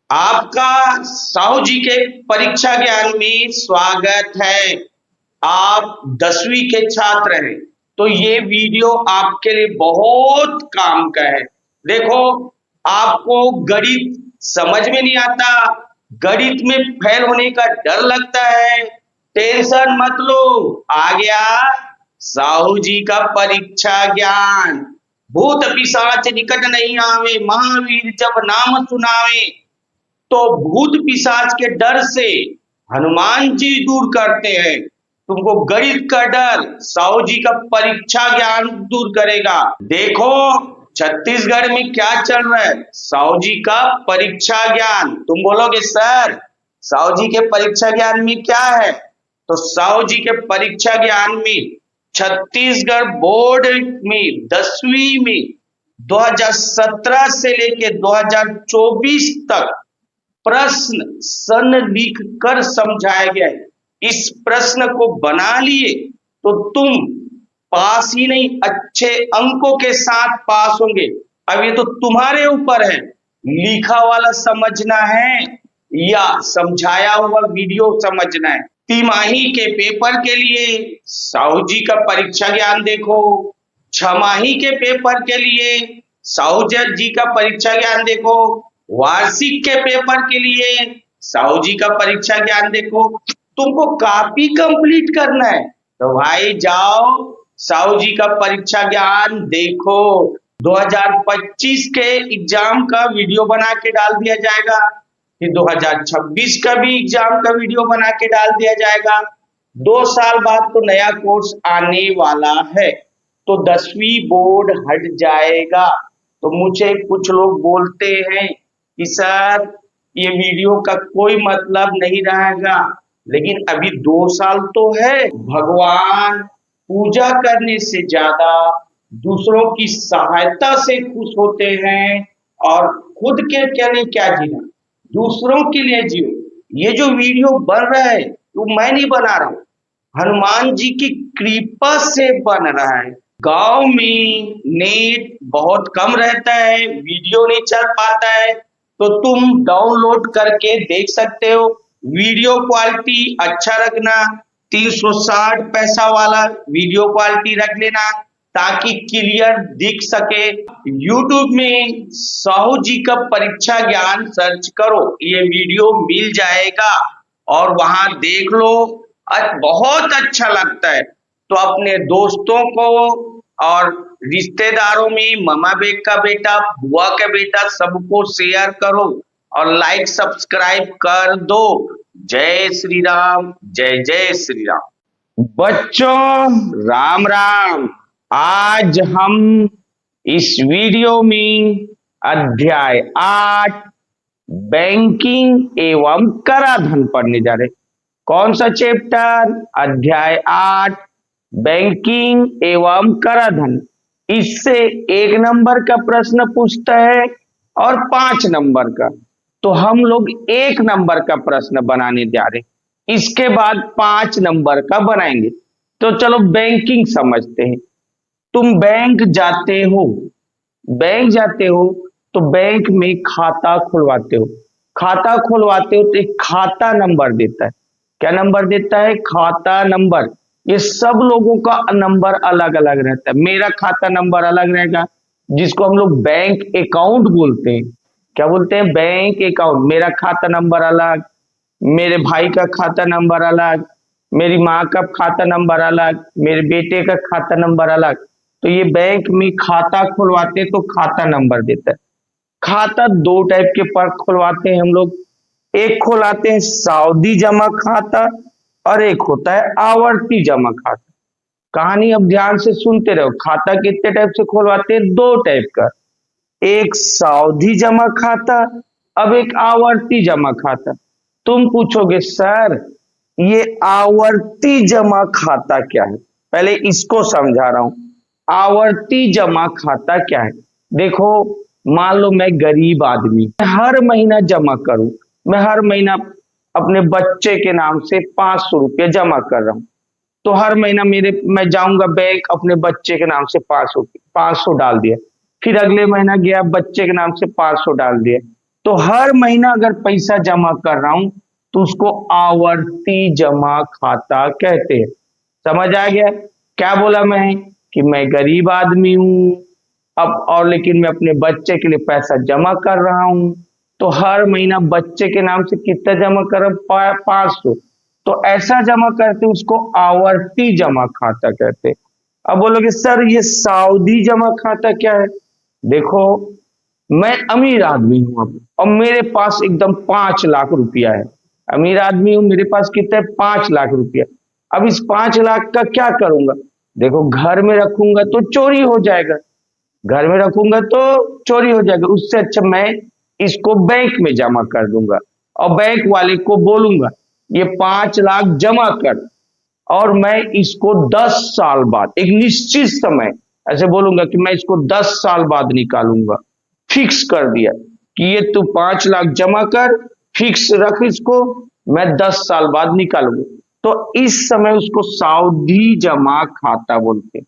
आपका साहू जी के परीक्षा ज्ञान में स्वागत है। आप 10वीं के छात्र हैं, तो ये वीडियो आपके लिए बहुत काम का है। देखो, आपको गणित समझ में नहीं आता, गणित में फेल होने का डर लगता है, टेंशन मत लो। आ गया साहू जी का परीक्षा ज्ञान। भूत पिशाच निकट नहीं आवे, महावीर जब नाम सुनावे। तो भूत पिशाच के डर से हनुमान जी दूर करते हैं। तुमको गणित का डर साहू जी का परीक्षा ज्ञान दूर करेगा। देखो, छत्तीसगढ़ में क्या चल रहा है, साहू जी का परीक्षा ज्ञान। तुम बोलोगे सर, साहू जी के परीक्षा ज्ञान में क्या है? तो साहू जी के परीक्षा ज्ञान में छत्तीसगढ़ बोर्ड में 10वीं में 2017 से लेके 2024 तक प्रश्न लिख कर समझाया गया है। इस प्रश्न को बना लिए तो तुम पास ही नहीं, अच्छे अंकों के साथ पास होंगे। अब ये तो तुम्हारे ऊपर है, लिखा वाला समझना है या समझाया हुआ वीडियो समझना है। तिमाही के पेपर के लिए साहू जी का परीक्षा ज्ञान देखो, छमाही के पेपर के लिए साहू जी का परीक्षा ज्ञान देखो, वार्षिक के पेपर के लिए साहू जी का परीक्षा ज्ञान देखो। तुमको कॉपी कंप्लीट करना है तो भाई जाओ, साहू जी का परीक्षा ज्ञान देखो। 2025 के एग्जाम का वीडियो बना के डाल दिया जाएगा, फिर 2026 का भी एग्जाम का वीडियो बना के डाल दिया जाएगा। 2 साल बाद तो नया कोर्स आने वाला है, तो 10वीं बोर्ड हट जाएगा। तो मुझे कुछ लोग बोलते हैं कि सर ये वीडियो का कोई मतलब नहीं रहेगा, लेकिन अभी 2 साल तो है। भगवान पूजा करने से ज्यादा दूसरों की सहायता से खुश होते हैं, और खुद के लिए क्या जीना, दूसरों के लिए जियो। ये जो वीडियो बन रहा है वो मैं नहीं बना रहा हूं, हनुमान जी की कृपा से बन रहा है। गांव में नेट बहुत कम रहता है, वीडियो नहीं चल पाता है, तो तुम डाउनलोड करके देख सकते हो। वीडियो क्वालिटी अच्छा रखना, 360 पैसा वाला वीडियो क्वालिटी रख लेना ताकि क्लियर दिख सके। यूट्यूब में साहू जी का परीक्षा ज्ञान सर्च करो, ये वीडियो मिल जाएगा और वहां देख लो। बहुत अच्छा लगता है तो अपने दोस्तों को और रिश्तेदारों में मामा का बेटा, बुआ का बेटा, सबको शेयर करो और लाइक सब्सक्राइब कर दो। जय श्री राम, जय जय श्री राम। बच्चों राम राम। आज हम इस वीडियो में अध्याय 8 बैंकिंग एवं कराधान पढ़ने जा रहे। कौन सा चैप्टर? अध्याय 8 बैंकिंग एवं कराधान। इससे 1 नंबर का प्रश्न पूछता है और 5 नंबर का, तो हम लोग 1 नंबर का प्रश्न बनाने जा रहे, इसके बाद 5 नंबर का बनाएंगे। तो चलो बैंकिंग समझते हैं। तुम बैंक जाते हो, तो बैंक में खाता खुलवाते हो। खाता खुलवाते हो तो एक खाता नंबर देता है। क्या नंबर देता है? खाता नंबर। ये सब लोगों का नंबर अलग अलग रहता है। मेरा खाता नंबर अलग रहेगा, जिसको हम लोग बैंक अकाउंट बोलते हैं। क्या बोलते हैं? Bank account. मेरा खाता नंबर अलग, मेरे भाई का खाता नंबर अलग, मेरी माँ का खाता नंबर अलग, मेरे बेटे का खाता नंबर अलग। तो ये बैंक में खाता खुलवाते तो खाता नंबर देता है। खाता 2 टाइप के पर खुलवाते हैं हम लोग। एक खुलाते हैं सावधि जमा खाता और एक होता है आवर्ती जमा खाता। कहानी अब ध्यान से सुनते रहो। खाता कितने टाइप से खुलवाते हैं? 2 टाइप का, एक सावधि जमा खाता, अब एक आवर्ती जमा खाता। तुम पूछोगे सर ये आवर्ती जमा खाता क्या है? पहले इसको समझा रहा हूं। आवर्ती जमा खाता क्या है? देखो, मान लो मैं गरीब आदमी, हर महीना जमा करूं, मैं हर महीना अपने बच्चे के नाम से 500 रुपये जमा कर रहा हूं। तो हर महीना मैं जाऊंगा बैंक, अपने बच्चे के नाम से 500 डाल दिया, फिर अगले महीना गया बच्चे के नाम से 500 डाल दिया, तो हर महीना अगर पैसा जमा कर रहा हूं तो उसको आवर्ती जमा खाता कहते हैं। समझ आ गया? क्या बोला मैं कि मैं गरीब आदमी हूं अब, और लेकिन मैं अपने बच्चे के लिए पैसा जमा कर रहा हूं, तो हर महीना बच्चे के नाम से कितना जमा कर रहा हूं? 500। तो ऐसा जमा करते उसको आवर्ती जमा खाता कहते। अब बोलोगे सर ये सावधि जमा खाता क्या है? देखो, मैं अमीर आदमी हूं अब, और मेरे पास एकदम 5 लाख रुपया है। अमीर आदमी हूं, मेरे पास कितना है? 5 लाख रुपया। अब इस 5 लाख का क्या करूंगा? देखो, घर में रखूंगा तो चोरी हो जाएगा, घर में रखूंगा तो चोरी हो जाएगा। उससे अच्छा मैं इसको बैंक में जमा कर दूंगा, और बैंक वाले को बोलूंगा ये 5 लाख जमा कर, और मैं इसको 10 साल बाद एक निश्चित समय ऐसे बोलूंगा कि मैं इसको 10 साल बाद निकालूंगा। फिक्स कर दिया कि ये तू 5 लाख जमा कर, फिक्स रख इसको, मैं 10 साल बाद निकालूंगा। तो इस समय उसको सावधि जमा खाता बोलते हैं,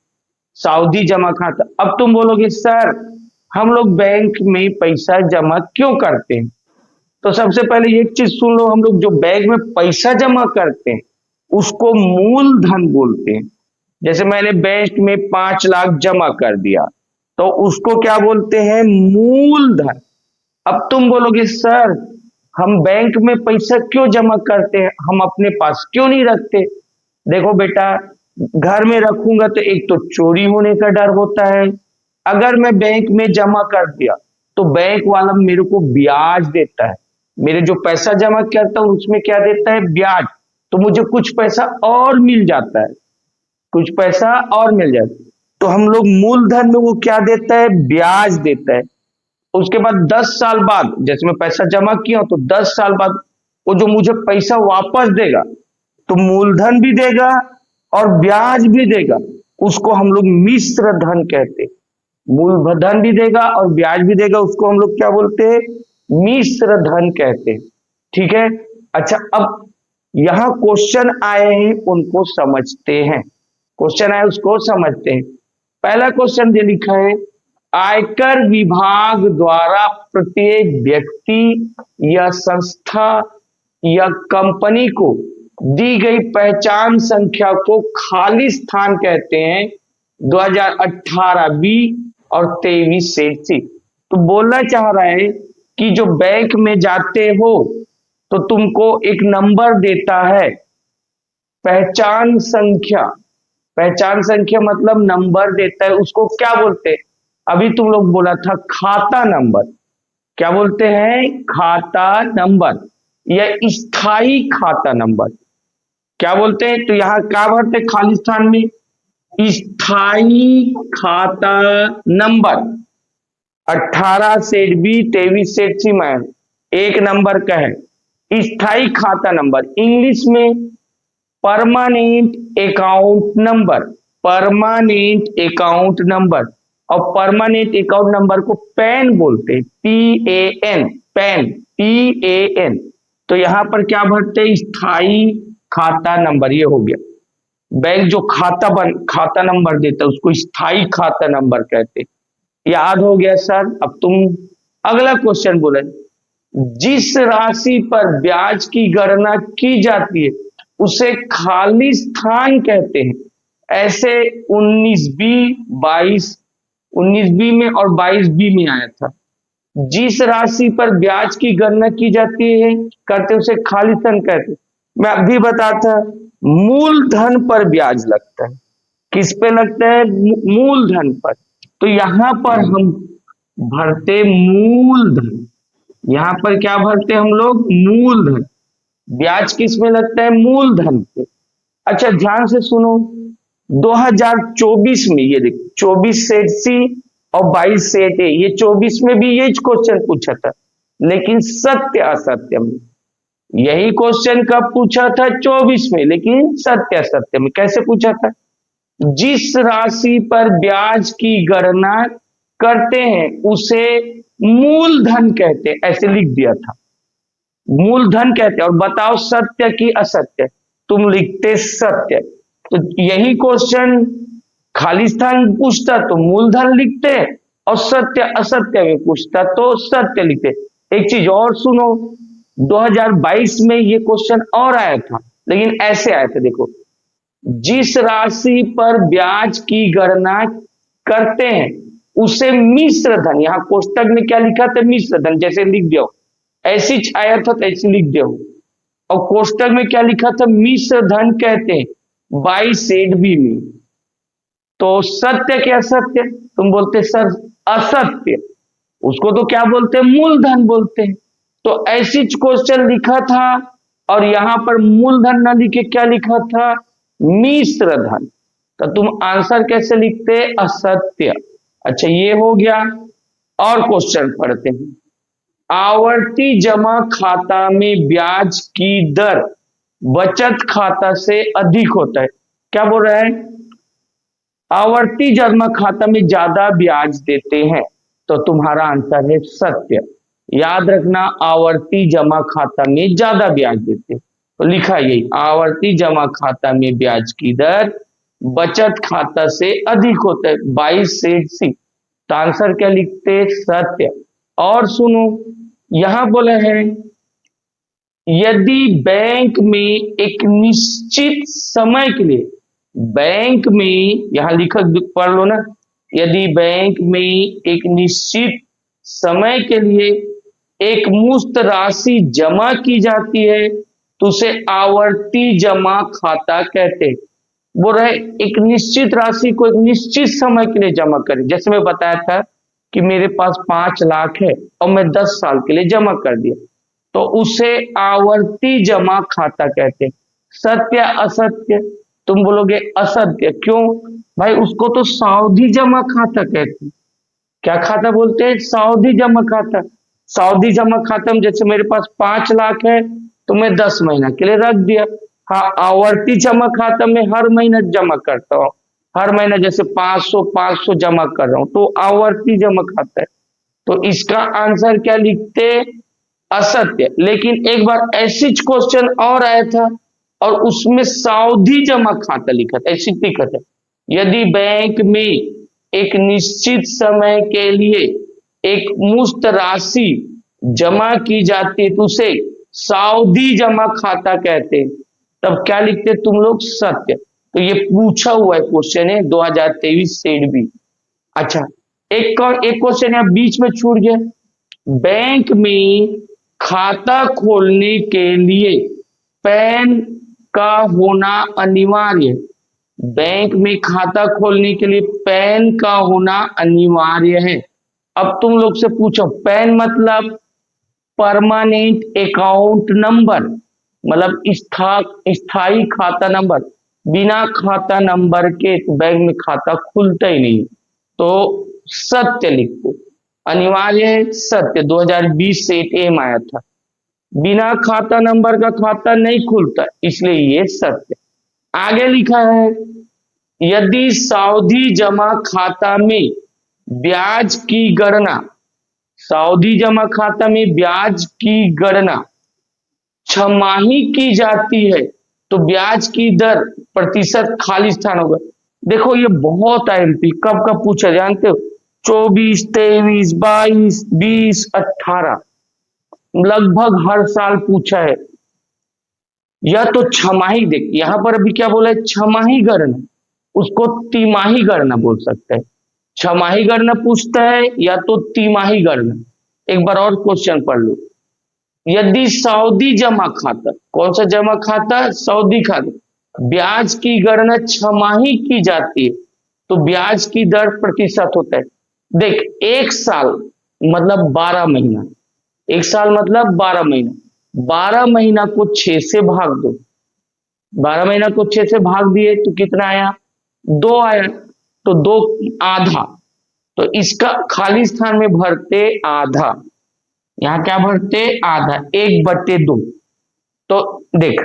सावधि जमा खाता। अब तुम बोलोगे सर हम लोग बैंक में पैसा जमा क्यों करते हैं? तो सबसे पहले एक चीज सुन लो, हम लोग जो बैंक में पैसा जमा करते हैं उसको मूलधन बोलते हैं। जैसे मैंने बैंक में 5 लाख जमा कर दिया तो उसको क्या बोलते हैं? मूलधन। अब तुम बोलोगे सर हम बैंक में पैसा क्यों जमा करते हैं, हम अपने पास क्यों नहीं रखते? देखो बेटा, घर में रखूंगा तो एक तो चोरी होने का डर होता है। अगर मैं बैंक में जमा कर दिया तो बैंक वाला मेरे को ब्याज देता है, मेरे जो पैसा जमा करता हूं उसमें क्या देता है? ब्याज। तो मुझे कुछ पैसा और मिल जाता है, कुछ पैसा और मिल जाता है। तो हम लोग मूलधन में वो क्या देता है? ब्याज देता है। उसके बाद 10 साल बाद, जैसे मैं पैसा जमा किया तो 10 साल बाद वो जो मुझे पैसा वापस देगा, तो मूलधन भी देगा और ब्याज भी देगा, उसको हम लोग मिश्र धन कहते हैं। मूलधन भी देगा और ब्याज भी देगा, उसको हम लोग क्या बोलते हैं? मिश्र धन कहते हैं। ठीक है। अच्छा, अब यहां क्वेश्चन आए हैं, उनको समझते हैं। क्वेश्चन आए उसको समझते हैं। पहला क्वेश्चन ये लिखा है, आयकर विभाग द्वारा प्रत्येक व्यक्ति या संस्था या कंपनी को दी गई पहचान संख्या को खाली स्थान कहते हैं। 2018 बी और 23 सी। तो बोलना चाह रहा है कि जो बैंक में जाते हो तो तुमको एक नंबर देता है, पहचान संख्या। पहचान संख्या मतलब नंबर देता है, उसको क्या बोलते हैं? अभी तुम लोग बोला था खाता नंबर। क्या बोलते हैं? खाता नंबर या स्थाई खाता नंबर। क्या बोलते हैं? तो यहां क्या भरते खाली स्थान में? स्थाई खाता नंबर। 18 सेट बी 23 सेट सी में एक नंबर का है स्थाई खाता नंबर। इंग्लिश में permanent account number, permanent account number. और परमानेंट अकाउंट नंबर को पैन बोलते हैं, PAN, पैन, PAN। तो यहां पर क्या भरते हैं? स्थाई खाता नंबर। ये हो गया। बैंक जो खाता नंबर देता है उसको स्थाई खाता नंबर कहते हैं। याद हो गया सर? अब तुम अगला क्वेश्चन बोले, जिस राशि पर ब्याज की गणना की जाती है उसे खाली स्थान कहते हैं। ऐसे 19B में और 22B में आया था। जिस राशि पर ब्याज की गणना की जाती है करते उसे खाली स्थान कहते हैं। मैं अभी बताता, मूलधन पर ब्याज लगता है। किस पे लगता है? मूलधन पर। तो यहां पर हम भरते मूलधन। यहां पर क्या भरते हम लोग? मूलधन। ब्याज किस में लगता है? मूलधन पे। अच्छा, ध्यान से सुनो, 2024 में ये देखो 24 सेट सी और 22 सेट ए, ये 24 में भी ये क्वेश्चन पूछा था, लेकिन सत्य असत्य में। यही क्वेश्चन कब पूछा था? 24 में, लेकिन सत्य असत्य में। कैसे पूछा था? जिस राशि पर ब्याज की गणना करते हैं उसे मूलधन कहते हैं, ऐसे लिख दिया था। मूलधन कहते हैं। और बताओ सत्य की असत्य? तुम लिखते सत्य। तो यही क्वेश्चन खाली स्थान पूछता तो मूलधन लिखते, और सत्य असत्य में पूछता तो सत्य लिखते। एक चीज और सुनो, 2022 में ये क्वेश्चन और आया था, लेकिन ऐसे आया था, देखो, जिस राशि पर ब्याज की गणना करते हैं उसे मिश्र धन, यहां कोष्टक में क्या लिखा था, मिश्र धन, जैसे लिख दिया, ऐसी आया था तो ऐसे लिख दिया, और कोष्टक में क्या लिखा था, मिश्र धन कहते हैं, बाई सेड बी में। तो सत्य क्या सत्य, तुम बोलते सर असत्य, उसको तो क्या बोलते हैं, मूलधन बोलते हैं। तो ऐसी क्वेश्चन लिखा था, और यहां पर मूलधन न लिखे क्या लिखा था, मिश्र धन। तो तुम आंसर कैसे लिखते, असत्य। अच्छा, ये हो गया। और क्वेश्चन पढ़ते हैं। आवर्ती जमा खाता में ब्याज की दर बचत खाता से अधिक होता है। क्या बोल रहा है, आवर्ती जमा खाता में ज्यादा ब्याज देते हैं, तो तुम्हारा आंसर है सत्य। याद रखना, आवर्ती जमा खाता में ज्यादा ब्याज देते हैं, तो लिखा यही, आवर्ती जमा खाता में ब्याज की दर बचत खाता से अधिक होता है, 22 सी। तो आंसर क्या लिखते, सत्य। और सुनो, यहां बोला है, यदि बैंक में एक निश्चित समय के लिए, बैंक में, यहां लिखा पढ़ लो ना, यदि बैंक में एक निश्चित समय के लिए एक मुश्त राशि जमा की जाती है तो उसे आवर्ती जमा खाता कहते हैं। वो रहे, एक निश्चित राशि को एक निश्चित समय के लिए जमा करें, जैसे मैं बताया था कि मेरे पास 5 लाख है और मैं 10 साल के लिए जमा कर दिया, तो उसे आवर्ती जमा खाता कहते हैं। सत्य असत्य, तुम बोलोगे असत्य, क्यों भाई, उसको तो सावधि जमा खाता कहते हैं। क्या खाता बोलते हैं, सावधि जमा खाता। सावधि जमा खाता में जैसे मेरे पास 5 लाख है तो मैं 10 महीना के लिए रख दिया। हाँ, आवर्ती जमा खाता में हर महीना जमा करता हूँ, हर महीना जैसे 500 जमा कर रहा हूं, तो आवर्ती जमा खाता है। तो इसका आंसर क्या लिखते, असत्य। लेकिन एक बार ऐसी क्वेश्चन और आया था, और उसमें सावधि जमा खाता लिखा था, ऐसी लिखा था, यदि बैंक में एक निश्चित समय के लिए एक मुश्त राशि जमा की जाती है तो उसे सावधि जमा खाता कहते हैं। तब क्या लिखते तुम लोग, सत्य। तो ये पूछा हुआ है क्वेश्चन है 2023 सेड बी। अच्छा, एक क्वेश्चन यहाँ बीच में छूट गया, बैंक में खाता खोलने के लिए पैन का होना अनिवार्य है। बैंक में खाता खोलने के लिए पैन का होना अनिवार्य है। अब तुम लोग से पूछो, पैन मतलब परमानेंट अकाउंट नंबर, मतलब स्थायी खाता नंबर। बिना खाता नंबर के बैंक में खाता खुलता ही नहीं, तो सत्य लिखते, अनिवार्य है, सत्य। 2020 से एक एम आया था, बिना खाता नंबर का खाता नहीं खुलता, इसलिए ये सत्य। आगे लिखा है, यदि सावधि जमा खाता में ब्याज की गणना, सावधि जमा खाता में ब्याज की गणना छमाही की जाती है तो ब्याज की दर प्रतिशत खाली स्थान होगा। देखो, ये बहुत आईएमपी कब कब पूछा जानते हो, 24, 23, 22, 20, 18, लगभग हर साल पूछा है। या तो छमाही, देख यहां पर अभी क्या बोला है, छमाही गणना, उसको तिमाही गणना बोल सकते हैं। छमाही गणना पूछता है या तो तिमाही गणना। एक बार और क्वेश्चन पढ़ लो, यदि सावधि जमा खाता, कौन सा जमा खाता, सावधि खाता, ब्याज की गणना छमाही की जाती है तो ब्याज की दर प्रतिशत होता है। देख, एक साल मतलब 12 महीना, एक साल मतलब 12 महीना, 12 महीना को 6 से भाग दो, 12 महीना को 6 से भाग दिए तो कितना आया, 2 आया, तो 2 आधा, तो इसका खाली स्थान में भरते आधा, यहां क्या भरते, आधा, 1/2। तो देख,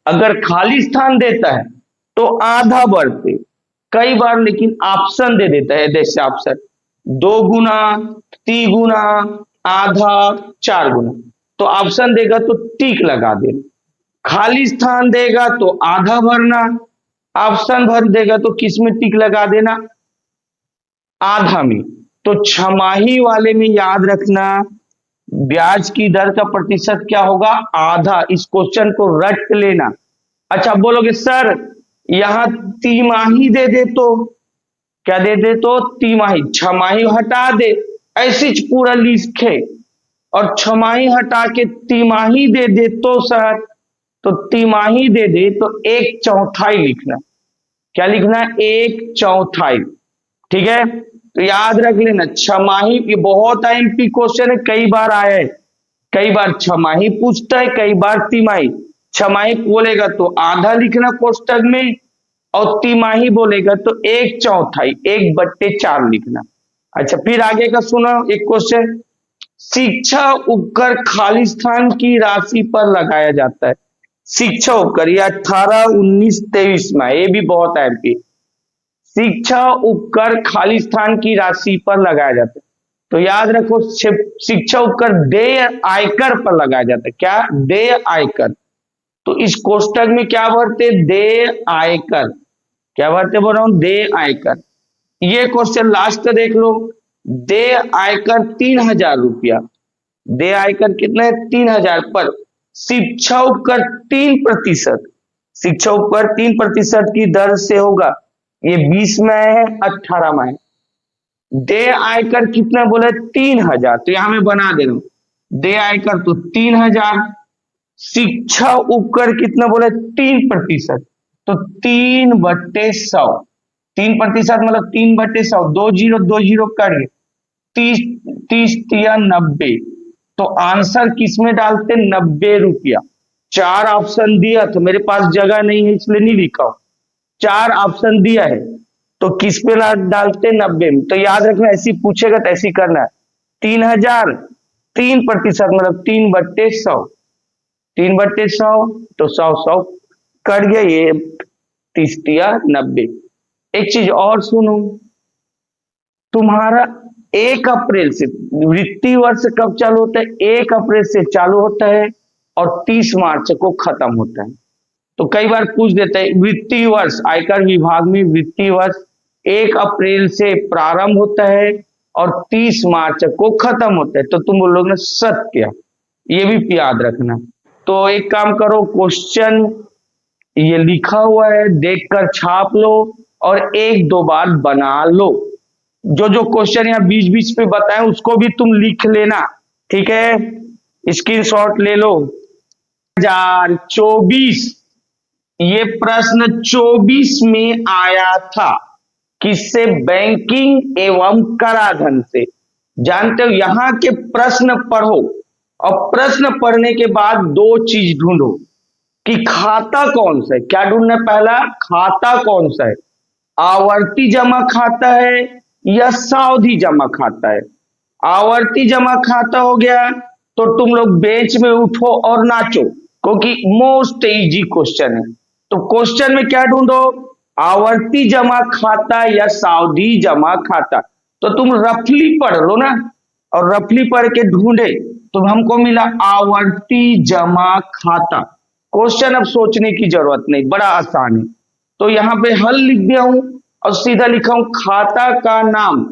अगर खाली स्थान देता है तो आधा भरते, कई बार लेकिन ऑप्शन दे देता है, जैसे ऑप्शन 2 गुना, 3 गुना, आधा, 4 गुना, तो ऑप्शन देगा तो टिक लगा देना, खाली स्थान देगा तो आधा भरना, ऑप्शन भर देगा तो किस में टिक लगा देना, आधा में। तो छमाही वाले में याद रखना ब्याज की दर का प्रतिशत क्या होगा? आधा। इस क्वेश्चन को रट लेना। अच्छा, बोलोगे सर यहां तिमाही दे दे तो क्या दे दे? तो तिमाही। छमाही हटा दे, ऐसी पूरा लिखे, और छमाही हटा के तिमाही दे दे तो सर, तो तिमाही दे दे तो एक चौथाई लिखना। क्या लिखना? एक चौथाई। ठीक है, तो याद रख लेना छमाही, ये बहुत आईएमपी क्वेश्चन है, कई बार आया है। कई बार छमाही पूछता है, कई बार तिमाही। छमाही बोलेगा तो आधा लिखना कोष्टक में, और तिमाही बोलेगा तो एक चौथाई, 1/4 लिखना। अच्छा, फिर आगे का सुनो एक क्वेश्चन। शिक्षा उपकर खाली स्थान की राशि पर लगाया जाता है। शिक्षा उपकर, ये 18, 19, 23 में, ये भी बहुत है एमपी। शिक्षा उपकर खाली स्थान की राशि पर लगाया जाता है। तो याद रखो, शिक्षा उपकर देय आयकर पर लगाया जाता है। क्या? देय आयकर। तो इस कोष्टक में क्या भरते? देय आयकर। क्या भरते बोल रहा हूं? देय आयकर। ये क्वेश्चन लास्ट देख लो। देय आयकर 3000 रुपया। देय आयकर कितना है? 3000 पर शिक्षा उपकर 3%। शिक्षा उपकर 3% की दर से होगा। ये 20 में है, 18 में है। देय आयकर कितना बोले? 3000। तो यहां मैं बना दे रहा हूं, देय आयकर तो 3000। शिक्षा उपकर कितना बोले? 3%। तो 3/100। 3% मतलब 3/100। 2 0 कर 30, 30 या 90। तो आंसर किसमें डालते? 90 रुपया। 4 ऑप्शन दिया, तो मेरे पास जगह नहीं है इसलिए नहीं लिखा। 4 ऑप्शन दिया है, तो किस पे डालते? 90 में। तो याद रखना, ऐसी पूछेगा तो ऐसी करना है। 3000, 3% मतलब 3/100। 3/100 तो 100 कर गया, ये 30 या 90। एक चीज और सुनो, तुम्हारा 1 अप्रैल से वित्तीय वर्ष कब चालू होता है? 1 अप्रैल से चालू होता है और 30 मार्च को खत्म होता है। तो कई बार पूछ देते हैं वित्तीय वर्ष, आयकर विभाग में वित्तीय वर्ष 1 अप्रैल से प्रारंभ होता है और 30 मार्च को खत्म होता है। तो तुम बोलोगे ना सत्य, ये भी याद रखना। तो एक काम करो, क्वेश्चन ये लिखा हुआ है, देखकर छाप लो और 1-2 बार बना लो। जो जो क्वेश्चन यहाँ बीच बीच पे बताए उसको भी तुम लिख लेना। ठीक है, स्क्रीनशॉट ले लो। 2024, ये प्रश्न 24 में आया था। किससे? बैंकिंग एवं कराधान से। जानते हो, यहां के प्रश्न पढ़ो और प्रश्न पढ़ने के बाद 2 चीज ढूंढो कि खाता कौन सा है। क्या ढूंढना है? पहला, खाता कौन सा है? आवर्ती जमा खाता है या सावधि जमा खाता है? आवर्ती जमा खाता हो गया तो तुम लोग बेंच में उठो और नाचो, क्योंकि मोस्ट इजी क्वेश्चन है। तो क्वेश्चन में क्या ढूंढो? आवर्ती जमा खाता या सावधि जमा खाता। तो तुम रफली पढ़ लो ना, और रफली पढ़ के ढूंढे तो हमको मिला आवर्ती जमा खाता। क्वेश्चन अब सोचने की जरूरत नहीं, बड़ा आसान है। तो यहां पे हल लिख दिया हूं और सीधा लिखा हूं खाता का नाम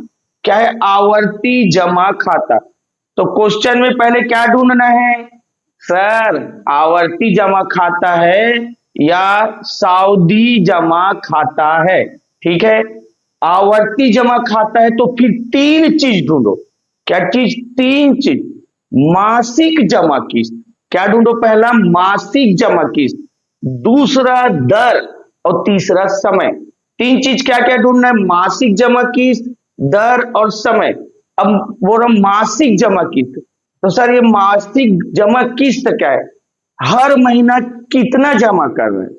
क्या है? आवर्ती जमा खाता। तो क्वेश्चन में पहले क्या ढूंढना है सर? आवर्ती जमा खाता है या सावधि जमा खाता है? ठीक है, आवर्ती जमा खाता है तो फिर 3 चीज ढूंढो। क्या चीज? 3 चीज। मासिक जमा किस्त। क्या ढूंढो? पहला मासिक जमा किस्त, दूसरा दर और तीसरा समय। 3 चीज क्या क्या ढूंढना है? मासिक जमा किस्त, दर और समय। अब बोल रहा मासिक जमा किस्त, तो सर ये मासिक जमा किस्त क्या है? हर महीना कितना जमा कर रहे हैं?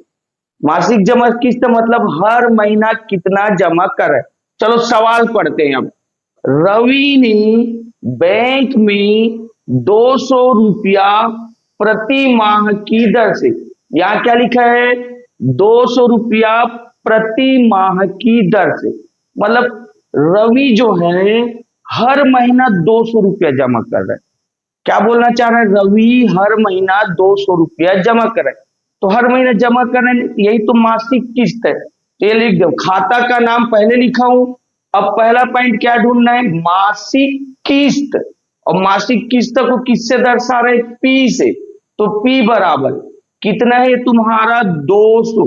मासिक जमा किस्त मतलब हर महीना कितना जमा कर रहे हैं। चलो सवाल पढ़ते हैं अब। रवि ने बैंक में 200 रुपया प्रति माह की दर से, यहां क्या लिखा है? 200 रुपया प्रति माह की दर से, मतलब रवि जो है हर महीना 200 रुपया जमा कर रहा है। क्या बोलना चाह रहे हैं? रवि हर महीना 200 रुपया जमा कर रहा है। तो हर महीना जमा कर रहे हैं, यही तो मासिक किस्त है। तो ये लिख दो, खाता का नाम पहले लिखा हूं। अब पहला पॉइंट क्या ढूंढना है? मासिक किस्त। और मासिक किस्त को किससे दर्शा रहे? पी से। तो पी बराबर कितना है तुम्हारा? 200।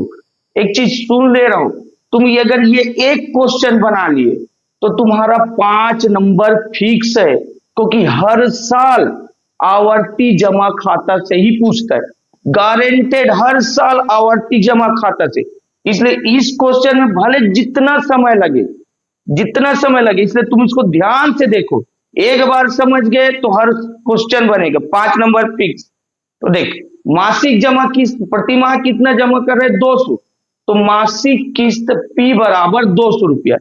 एक चीज सुन ले रहा हूं, तुम ये अगर ये एक क्वेश्चन बना लिए तो तुम्हारा 5 नंबर फिक्स है, क्योंकि हर साल आवर्ती जमा खाता से ही पूछता है, गारंटेड हर साल आवर्ती जमा खाता से। इसलिए इस क्वेश्चन में भले जितना समय लगे, इसलिए तुम इसको ध्यान से देखो। एक बार समझ गए तो हर क्वेश्चन बनेगा। 5 नंबर फिक्स। तो देख, मासिक जमा किस्त प्रतिमाह कितना जमा कर रहे? 200। तो मासिक किस्त पी बराबर 200 रुपया।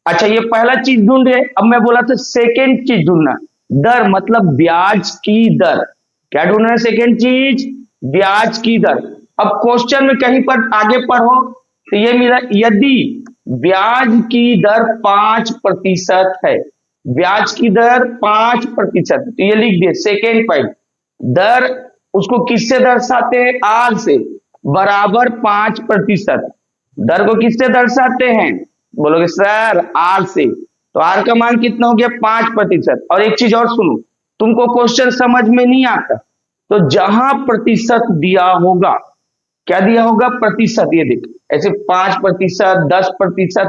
अच्छा, ये पहला चीज ढूंढ रहे। अब मैं बोला था सेकेंड चीज ढूंढना, दर मतलब ब्याज की दर। क्या ढूंढना है? सेकेंड चीज ब्याज की दर। अब क्वेश्चन में कहीं पर आगे पढ़ो तो ये मिला, यदि ब्याज की दर 5% है, ब्याज की दर 5%, तो ये लिख दिए सेकेंड पॉइंट। दर उसको किससे दर्शाते हैं? आर से। बराबर 5%। दर को किससे दर्शाते हैं? बोलोगे सर आर से। तो आर का मान कितना हो गया? 5%। और एक चीज और सुनो, तुमको क्वेश्चन समझ में नहीं आता तो जहां प्रतिशत दिया होगा, क्या दिया होगा? प्रतिशत। ये देख, ऐसे 5%, 10%,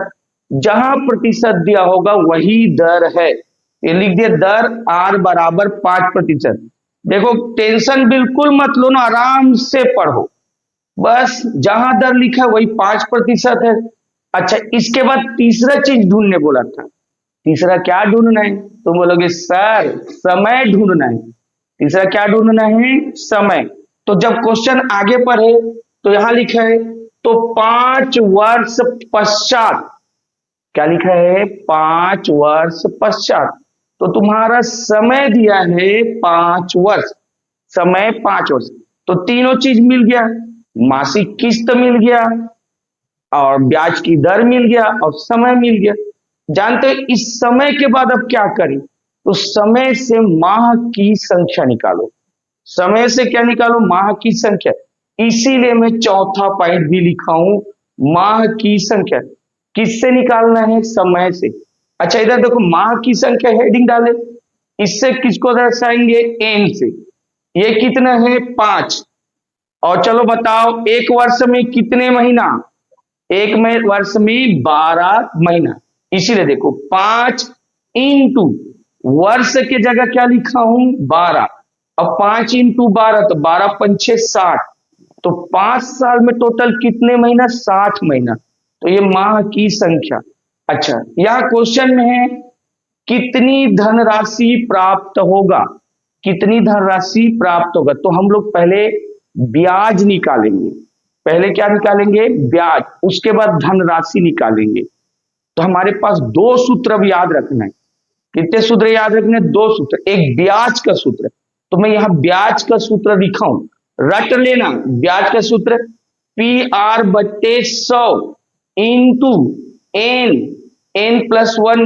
जहां प्रतिशत दिया होगा वही दर है। ये लिख दिया, दर आर बराबर 5%। देखो, टेंशन बिल्कुल मत लो ना, आराम से पढ़ो। बस जहां दर लिखा है वही 5% है। अच्छा, इसके बाद तीसरा चीज ढूंढने बोला था। तीसरा क्या ढूंढना है? तुम बोलोगे सर समय ढूंढना है। तीसरा क्या ढूंढना है? समय। तो जब क्वेश्चन आगे पढ़े तो यहां लिखा है, तो 5 वर्ष पश्चात, क्या लिखा है? 5 वर्ष पश्चात। तो तुम्हारा समय दिया है 5 वर्ष, समय 5 वर्ष। तो तीनों चीज मिल गया, मासिक किस्त मिल गया और ब्याज की दर मिल गया और समय मिल गया। जानते हो इस समय के बाद अब क्या करें? तो समय से माह की संख्या निकालो। समय से क्या निकालो? माह की संख्या। इसीलिए मैं चौथा पॉइंट भी लिखा हूं, माह की संख्या। किससे निकालना है? समय से। अच्छा, इधर देखो, माह की संख्या हेडिंग डाले, इससे किसको दर्शाएंगे? एन से। ये कितना है? 5। और चलो बताओ, एक वर्ष में कितने महीना? एक में वर्ष में 12 महीना। इसीलिए देखो 5 इंटू वर्ष के जगह क्या लिखा हूं? 12। अब 5 इंटू 12 तो 12 पंचे 60। तो 5 साल में टोटल कितने महीना? 60 महीना। तो ये माह की संख्या। अच्छा, यह क्वेश्चन में है कितनी धनराशि प्राप्त होगा? कितनी धनराशि प्राप्त होगा? तो हम लोग पहले ब्याज निकालेंगे। पहले क्या निकालेंगे? ब्याज। उसके बाद धनराशि निकालेंगे। तो हमारे पास 2 सूत्र अब याद रखना है। कितने सूत्र याद रखने? 2 सूत्र। एक ब्याज का सूत्र, तो मैं यहां ब्याज का सूत्र लिखा हूं, रट लेना। ब्याज का सूत्र PR/100 इंटू n+1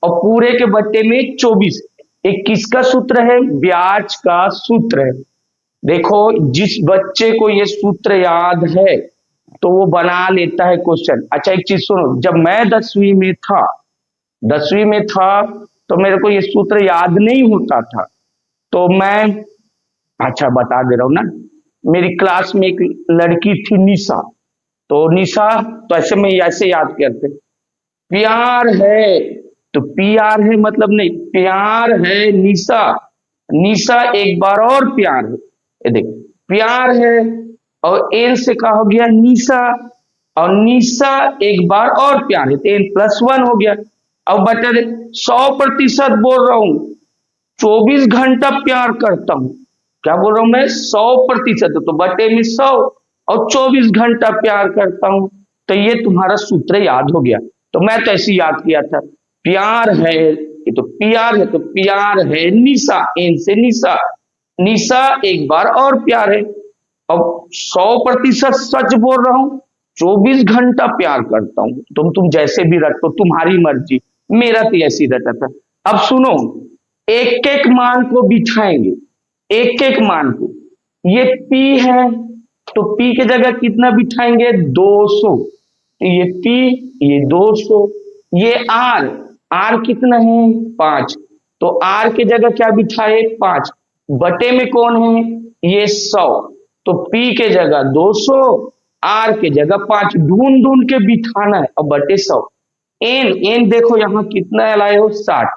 और पूरे के बट्टे में 24। एक किसका सूत्र है? ब्याज का सूत्र है। देखो, जिस बच्चे को ये सूत्र याद है तो वो बना लेता है क्वेश्चन। अच्छा, एक चीज सुनो, जब मैं 10वीं में था तो मेरे को ये सूत्र याद नहीं होता था। तो मैं, अच्छा बता दे रहा हूं ना, मेरी क्लास में एक लड़की थी निशा। तो निशा, तो ऐसे में ऐसे याद करते, प्यार है, तो PR है मतलब नहीं, प्यार है निशा। निशा एक बार और प्यार है। ये देख, प्यार है और एन से क्या हो गया? निशा। और निशा एक बार और प्यार है, तो n+1 हो गया। अब बता दे, 100% बोल रहा हूं, 24 घंटा प्यार करता हूं। क्या बोल रहा हूं मैं? 100%। तो बटे में 100 और 24 घंटा प्यार करता हूं। तो ये तुम्हारा सूत्र याद हो गया। तो मैं तो ऐसे याद किया था, प्यार है, ये तो PR है, तो प्यार है निशा, एन से निशा। निशा एक बार और प्यार है। अब 100% सच बोल रहा हूं, 24 घंटा प्यार करता हूं। तुम जैसे भी रखो, तुम्हारी मर्जी। मेरा तो ऐसी रहता था। अब सुनो, एक एक मान को बिठाएंगे, एक एक मान को। ये P है, तो P के जगह कितना बिठाएंगे? 200। ये P, ये 200, ये R कितना है? 5। तो आर के जगह क्या बिठाए 5, बटे में कौन है ये 100, तो पी के जगह 200, आर के जगह 5, ढूंढ ढूंढ के बिठाना है और बटे 100। एन एन देखो यहाँ कितना लाए हो 60,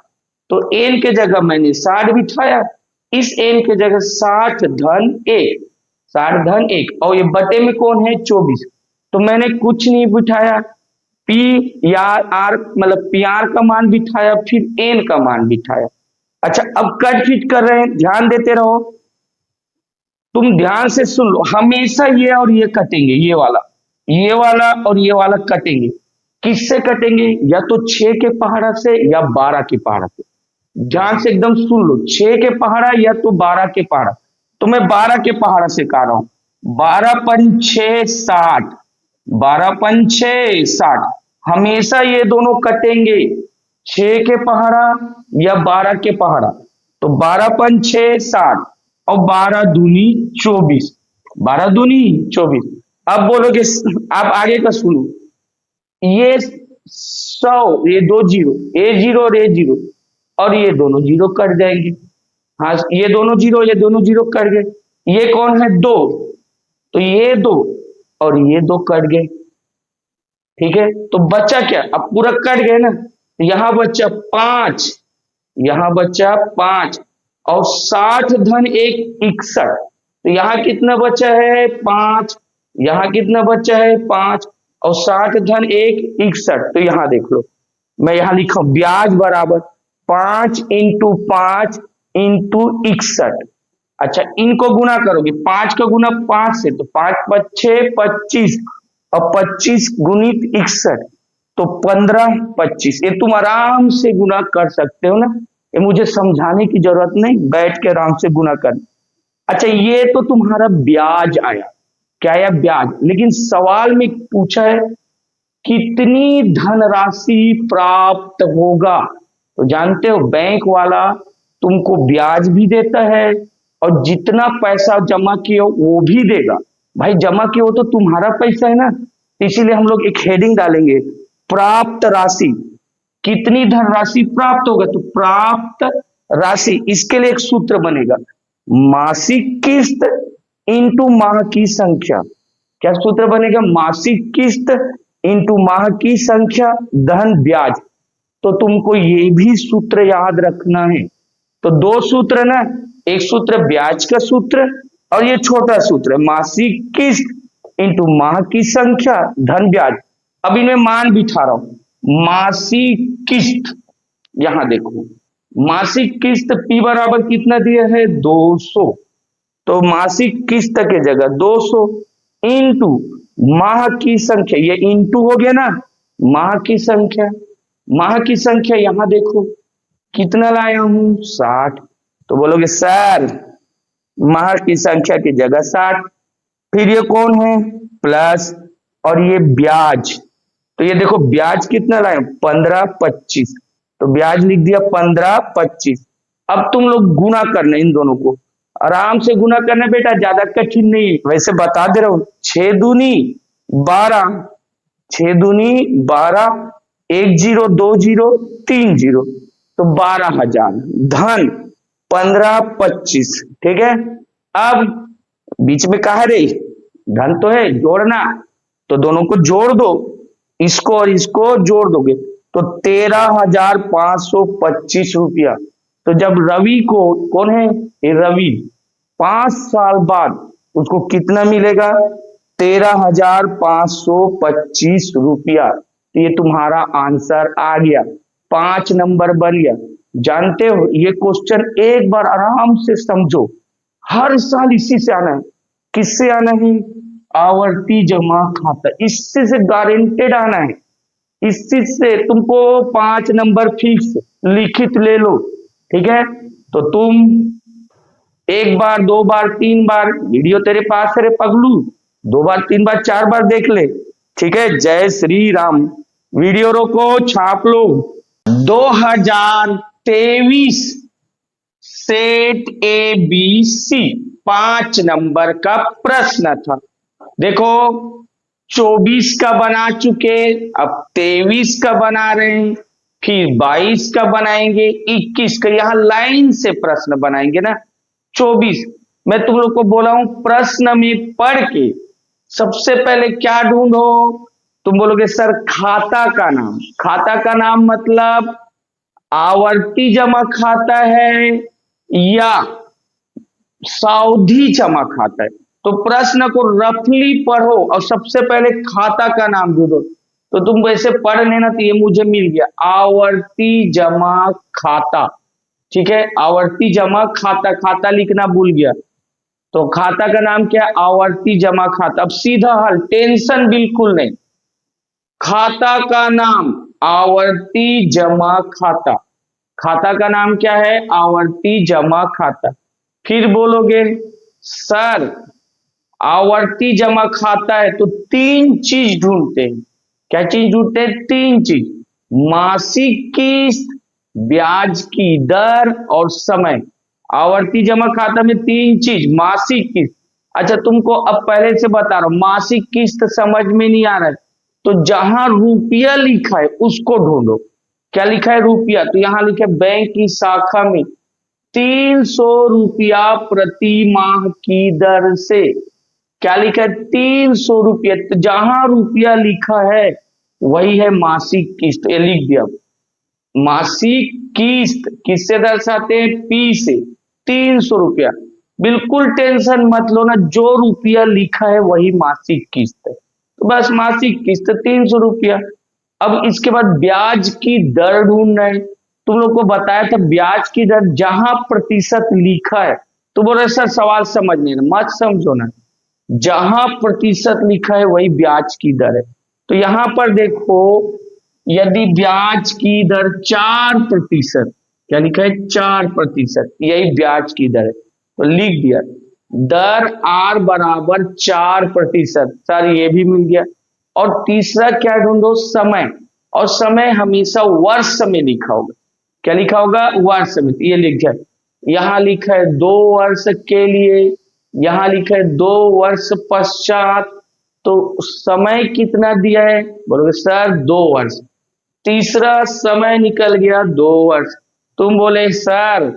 तो एन के जगह मैंने 60 बिठाया, इस एन के जगह 60 धन 1, 60 धन 1, और ये बटे में कौन है 24, तो मैंने कुछ नहीं बिठाया, पी या आर मतलब पी आर का मान बिठाया, फिर एन का मान बिठाया। अच्छा अब कट फिट कर रहे हैं, ध्यान देते रहो, तुम ध्यान से सुन लो, हमेशा ये और ये कटेंगे, ये वाला और ये वाला कटेंगे। किससे कटेंगे, या तो 6 के पहाड़ा से या 12 के पहाड़ा से। ध्यान से एकदम सुन लो, 6 के पहाड़ा या तो 12 के पहाड़ा, तो मैं 12 के पहाड़ा से कह रहा हूं, 12 पंचे 60, 12 पंचे 60, हमेशा ये दोनों कटेंगे, 6 के पहाड़ा या 12 के पहाड़ा, तो 12 पंचे 60 और 12 दूनी 24, 12 दूनी 24। अब बोलोगे, आप आगे का सुनो, ये 100, ये 2 जीरो, A0 और A0, और ये दोनों जीरो कट जाएंगे, हाँ ये दोनों जीरो कट गए, ये कौन है 2, तो ये 2 और ये 2 कट गए, ठीक है, तो बच्चा क्या, अब पूरा कट गए ना, यहां बच्चा 5, यहां बच्चा 5, और 60 धन 1 61, तो यहां कितना बचा है 5, यहां कितना बचा है 5, और 60 धन 1 61, तो यहां देख लो, मैं यहां लिखा ब्याज बराबर 5 इंटू 5 इंटू 61। अच्छा इनको गुना करोगे, 5 का गुना 5 से, तो 5 पच्चे 25 और 25 गुणित 61, तो 15 25, ये तुम आराम से गुना कर सकते हो ना, ये मुझे समझाने की जरूरत नहीं, बैठ के आराम से गुना कर। अच्छा ये तो तुम्हारा ब्याज आया, क्या आया ब्याज, लेकिन सवाल में पूछा है कितनी धनराशि प्राप्त होगा, तो जानते हो बैंक वाला तुमको ब्याज भी देता है और जितना पैसा जमा किए हो वो भी देगा, भाई जमा किए हो तो तुम्हारा पैसा है ना, इसीलिए हम लोग एक हेडिंग डालेंगे प्राप्त राशि, कितनी धनराशि प्राप्त होगा, तो प्राप्त राशि, इसके लिए एक सूत्र बनेगा, मासिक किस्त इंटू माह की संख्या, क्या सूत्र बनेगा, मासिक किस्त इंटू माह की संख्या धन ब्याज, तो तुमको ये भी सूत्र याद रखना है, तो 2 सूत्र ना, एक सूत्र ब्याज का सूत्र और ये छोटा सूत्र मासिक किस्त इंटू माह की संख्या धन ब्याज। अब इनमें मान बिठा रहा हूं, मासिक किस्त, यहां देखो मासिक किस्त P बराबर कितना दिया है 200, तो मासिक किस्त के जगह 200 इंटू माह की संख्या, ये इंटू हो गया ना, माह की संख्या, माह की संख्या यहां देखो कितना लाया हूं 60, तो बोलोगे सर माह की संख्या की जगह 60, फिर ये कौन है प्लस, और ये ब्याज, तो ये देखो ब्याज कितना लाए 15 25, तो ब्याज लिख दिया 15 25। अब तुम लोग गुना करना, इन दोनों को आराम से गुना करना बेटा, ज्यादा कठिन नहीं, वैसे बता दे रहा हूं, 6 दूनी 12, 6 दूनी 12, 1 0 2 0 3 0, तो 12,000 धन 15 25, ठीक है। अब बीच में कहा रे धन तो है जोड़ना, तो दोनों को जोड़ दो, इसको और इसको जोड़ दोगे तो 13,525 रुपया। तो जब रवि को, कौन है ये रवि, 5 साल बाद उसको कितना मिलेगा 13,525 रुपया। तो ये तुम्हारा आंसर आ गया, 5 नंबर बन गया। जानते हो ये क्वेश्चन एक बार आराम से समझो, हर साल इसी से आना है। किससे आना है? आवर्ती जमा खाता, इससे से गारंटेड आना है। इस चीज से तुमको 5 नंबर फिक्स लिखित ले लो, ठीक है। तो तुम 1 बार 2 बार 3 बार वीडियो तेरे पास है रे पगलू, 2 बार 3 बार 4 बार देख ले, ठीक है। जय श्री राम। वीडियो रोको, छाप लो। 2023 सेट ABC 5 नंबर का प्रश्न था। देखो 24 का बना चुके, अब 23 का बना रहे हैं, फिर 22 का बनाएंगे, 21 का, यहां लाइन से प्रश्न बनाएंगे ना। 24 मैं तुम लोग को बोला हूं प्रश्न में पढ़ के सबसे पहले क्या ढूंढो। तुम बोलोगे सर खाता का नाम, खाता का नाम मतलब आवर्ती जमा खाता है या सावधि जमा खाता है। तो प्रश्न को रफली पढ़ो और सबसे पहले खाता का नाम ढूंढो। तो तुम वैसे पढ़ लेना, तो ये मुझे मिल गया आवर्ती जमा खाता। ठीक है, आवर्ती जमा खाता, खाता लिखना भूल गया तो खाता का नाम क्या है, आवर्ती जमा खाता। अब सीधा हल, टेंशन बिल्कुल नहीं। खाता का नाम आवर्ती जमा खाता, खाता का नाम क्या है, आवर्ती जमा खाता। फिर बोलोगे सर आवर्ती जमा खाता है तो तीन चीज ढूंढते हैं। क्या चीज ढूंढते हैं, तीन चीज, मासिक किस्त, ब्याज की दर और समय। आवर्ती जमा खाता में तीन चीज, मासिक किस्त। अच्छा तुमको अब पहले से बता रहा हूं, मासिक किस्त समझ में नहीं आ रहा है तो जहां रुपया लिखा है उसको ढूंढो। क्या लिखा है, रुपया, तो यहां लिखा है बैंक की शाखा में 300 रुपया प्रति माह की दर से। क्या लिखा है, 300 रुपया, तो जहां रुपया लिखा है वही है मासिक किस्त। ये लिख दिया, मासिक किस्त किससे दर्शाते हैं, पी से, 300 रुपया। बिल्कुल टेंशन मत लो ना, जो रुपया लिखा है वही मासिक किस्त है, तो बस मासिक किस्त 300 रुपया। अब इसके बाद ब्याज की दर ढूंढ रहे हैं। तुम लोग को बताया था ब्याज की दर जहां प्रतिशत लिखा है, तो बोल रहे सर सवाल समझ नहीं, मत समझो ना, जहां प्रतिशत लिखा है वही ब्याज की दर है। तो यहां पर देखो, यदि ब्याज की दर 4%, क्या लिखा है 4%, यही ब्याज की दर है, तो लिख दिया दर आर बराबर 4%। सर ये भी मिल गया। और तीसरा क्या ढूंढो, समय, और समय हमेशा वर्ष में लिखा होगा। क्या लिखा होगा, वर्ष में, तो ये लिख जाए, यहां लिखा है 2 वर्ष के लिए, यहां लिखा है 2 वर्ष पश्चात, तो समय कितना दिया है, बोलोगे सर 2 वर्ष। तीसरा समय निकल गया 2 वर्ष। तुम बोले सर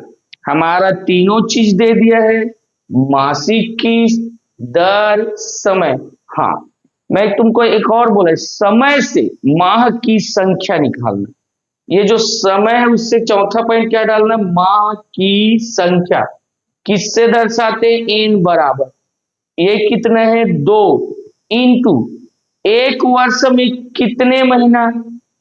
हमारा तीनों चीज दे दिया है, मासिक किस्त, दर, समय। हाँ, मैं तुमको एक और बोला, समय से माह की संख्या निकालना। ये जो समय है उससे चौथा पॉइंट क्या डालना, माह की संख्या। किससे दर्शाते, एन बराबर, ये कितना है 2 इंटू एक वर्ष में कितने महीना,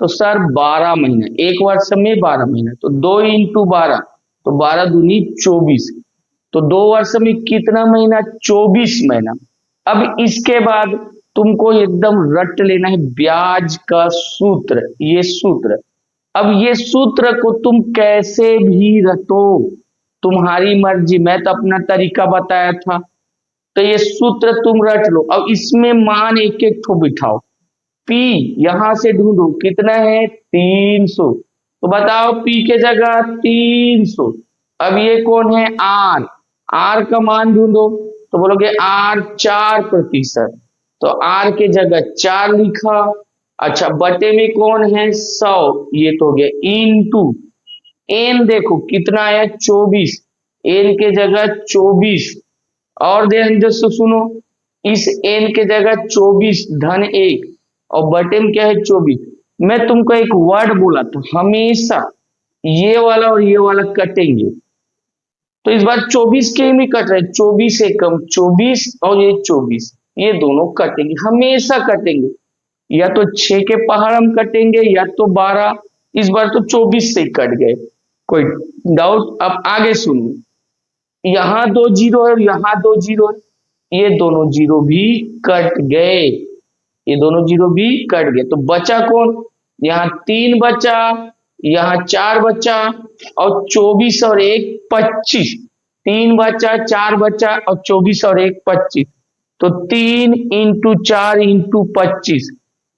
तो सर 12 महीना, एक वर्ष में 12 महीना, तो 2 इंटू 12, तो 12 दूनी 24, तो 2 वर्ष में कितना महीना, 24 महीना। अब इसके बाद तुमको एकदम रट लेना है ब्याज का सूत्र, ये सूत्र। अब ये सूत्र को तुम कैसे भी रटो, तुम्हारी मर्जी, मैं तो अपना तरीका बताया था। तो ये सूत्र तुम रट लो। अब इसमें मान एक एक ठो बिठाओ। पी यहां से ढूंढो कितना है, 300, तो बताओ पी के जगह 300। अब ये कौन है, आर, आर का मान ढूंढो, तो बोलोगे आर 4%, तो आर के जगह 4 लिखा। अच्छा बटे में कौन है, 100, ये तो हो गया, इनटू एन देखो कितना आया, 24, एन के जगह 24, और ध्यान से सुनो, इस एन के जगह 24 धन 1 और बटे में क्या है 24। मैं तुमको एक वर्ड बोला था, हमेशा ये वाला और ये वाला कटेंगे, तो इस बार 24 के ही कट रहे, 24 एकम 24 और ये 24, ये दोनों कटेंगे, हमेशा कटेंगे, या तो 6 के पहाड़ हम कटेंगे या तो 12, इस बार तो 24 से कट गए। कोई डाउट, अब आगे सुनिए, यहां 2 जीरो है, यहां 2 जीरो है, ये दोनों जीरो भी कट गए, ये दोनों जीरो भी कट गए, तो बचा कौन, यहाँ 3 बचा, यहाँ 4 बचा, और 24 और 1 25, 3 बचा, 4 बचा, और 24 और 1 25, तो 3 इंटू 4 इंटू 25,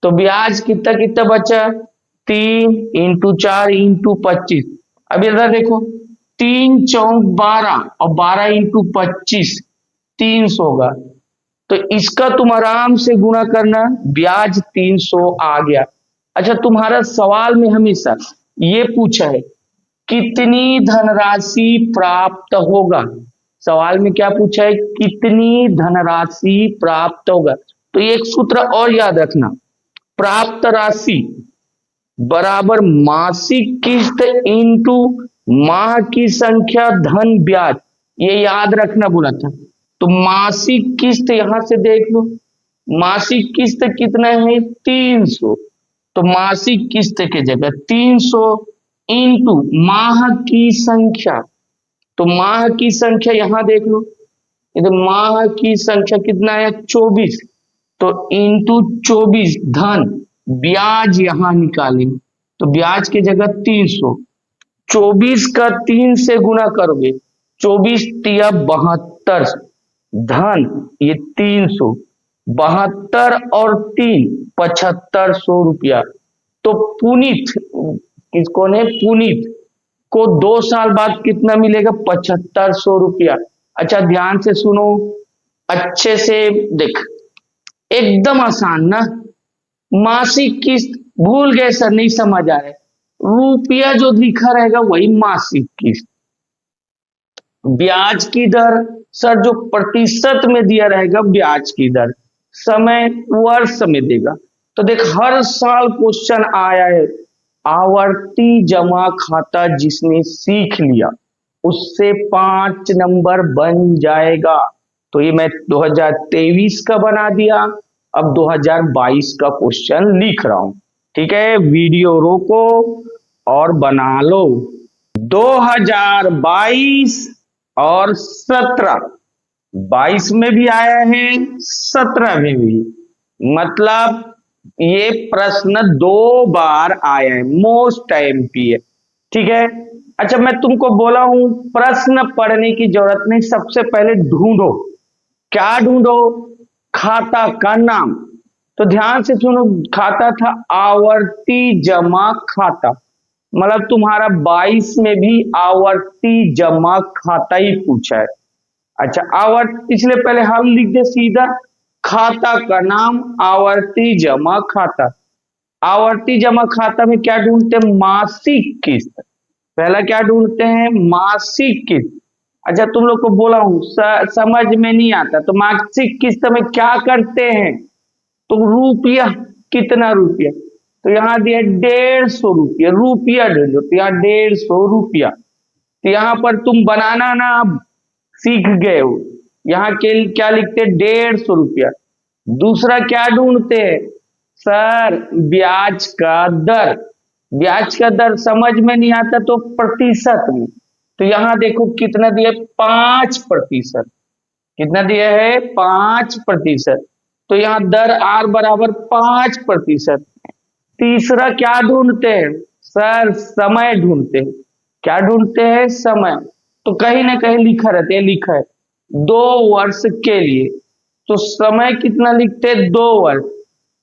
तो ब्याज कितना कितना बचा, 3 इंटू 4 इंटू 25। अब इधर देखो, 3 चौक 12 और 12 इंटू 25 300 होगा, तो इसका तुम आराम से गुणा करना, ब्याज 300 आ गया। अच्छा तुम्हारा सवाल में हमेशा ये पूछा है कितनी धनराशि प्राप्त होगा। सवाल में क्या पूछा है, कितनी धनराशि प्राप्त होगा। तो एक सूत्र और याद रखना, प्राप्त राशि बराबर मासिक किस्त इंटू माह की संख्या धन ब्याज, ये याद रखना बोला था। तो मासिक किस्त यहां से देख लो, मासिक किस्त कितना है 300, तो मासिक किस्त के जगह 300 इंटू माह की संख्या, तो माह की संख्या यहां देख लो, इधर माह की संख्या कितना है 24, तो इंटू 24 धन ब्याज यहां निकालें, तो ब्याज की जगह 300, 24 का 3 से गुना करोगे 24 तिया 72 धन ये 300, 72 और 3 7500 रुपया। तो पुनीत किसको ने, पुनीत को 2 साल बाद कितना मिलेगा 7500 रुपया। अच्छा ध्यान से सुनो, अच्छे से देख, एकदम आसान ना, मासिक किस्त भूल गए सर नहीं समझ आ रहा है, रुपया जो लिखा रहेगा वही मासिक किस्त, ब्याज की दर सर जो प्रतिशत में दिया रहेगा ब्याज की दर, समय वर्ष में देगा। तो देख हर साल क्वेश्चन आया है, आवर्ती जमा खाता जिसने सीख लिया उससे 5 नंबर बन जाएगा। तो ये मैं 2023 का बना दिया, अब 2022 का क्वेश्चन लिख रहा हूं। ठीक है, वीडियो रोको और बना लो। 2022 और 17, 22 में भी आया है 17 में भी, मतलब ये प्रश्न 2 बार आया है, मोस्ट एमपी है। ठीक है, अच्छा मैं तुमको बोला हूं प्रश्न पढ़ने की जरूरत नहीं, सबसे पहले ढूंढो, क्या ढूंढो, खाता का नाम। तो ध्यान से सुनो, खाता था आवर्ती जमा खाता, मतलब तुम्हारा 22 में भी आवर्ती जमा खाता ही पूछा है। अच्छा आवर्ती, इसलिए पहले हम लिख दे सीधा, खाता का नाम आवर्ती जमा खाता। आवर्ती जमा खाता में क्या ढूंढते हैं, मासिक किस्त, पहला क्या ढूंढते हैं मासिक किस्त। अच्छा तुम लोग को बोला हूं समझ में नहीं आता, तो मासिक किस्त में क्या करते हैं, तो रुपया, कितना रुपया, तो यहाँ दिया 150 रुपया, रुपया ढूंढो, तो यहाँ 150 रुपया, तो यहाँ पर तुम बनाना ना अब सीख गए हो, यहाँ के क्या लिखते हैं 150 रुपया। दूसरा क्या ढूंढते हैं सर, ब्याज का दर, ब्याज का दर समझ में नहीं आता तो प्रतिशत में, तो यहां देखो कितना दिया 5%, कितना दिया है 5%, तो यहाँ दर आर बराबर 5%। तीसरा क्या ढूंढते हैं सर, समय ढूंढते हैं, क्या ढूंढते हैं समय, तो कहीं ना कहीं लिखा रहता है, लिखा है 2 वर्ष के लिए, तो समय कितना लिखते हैं 2 वर्ष।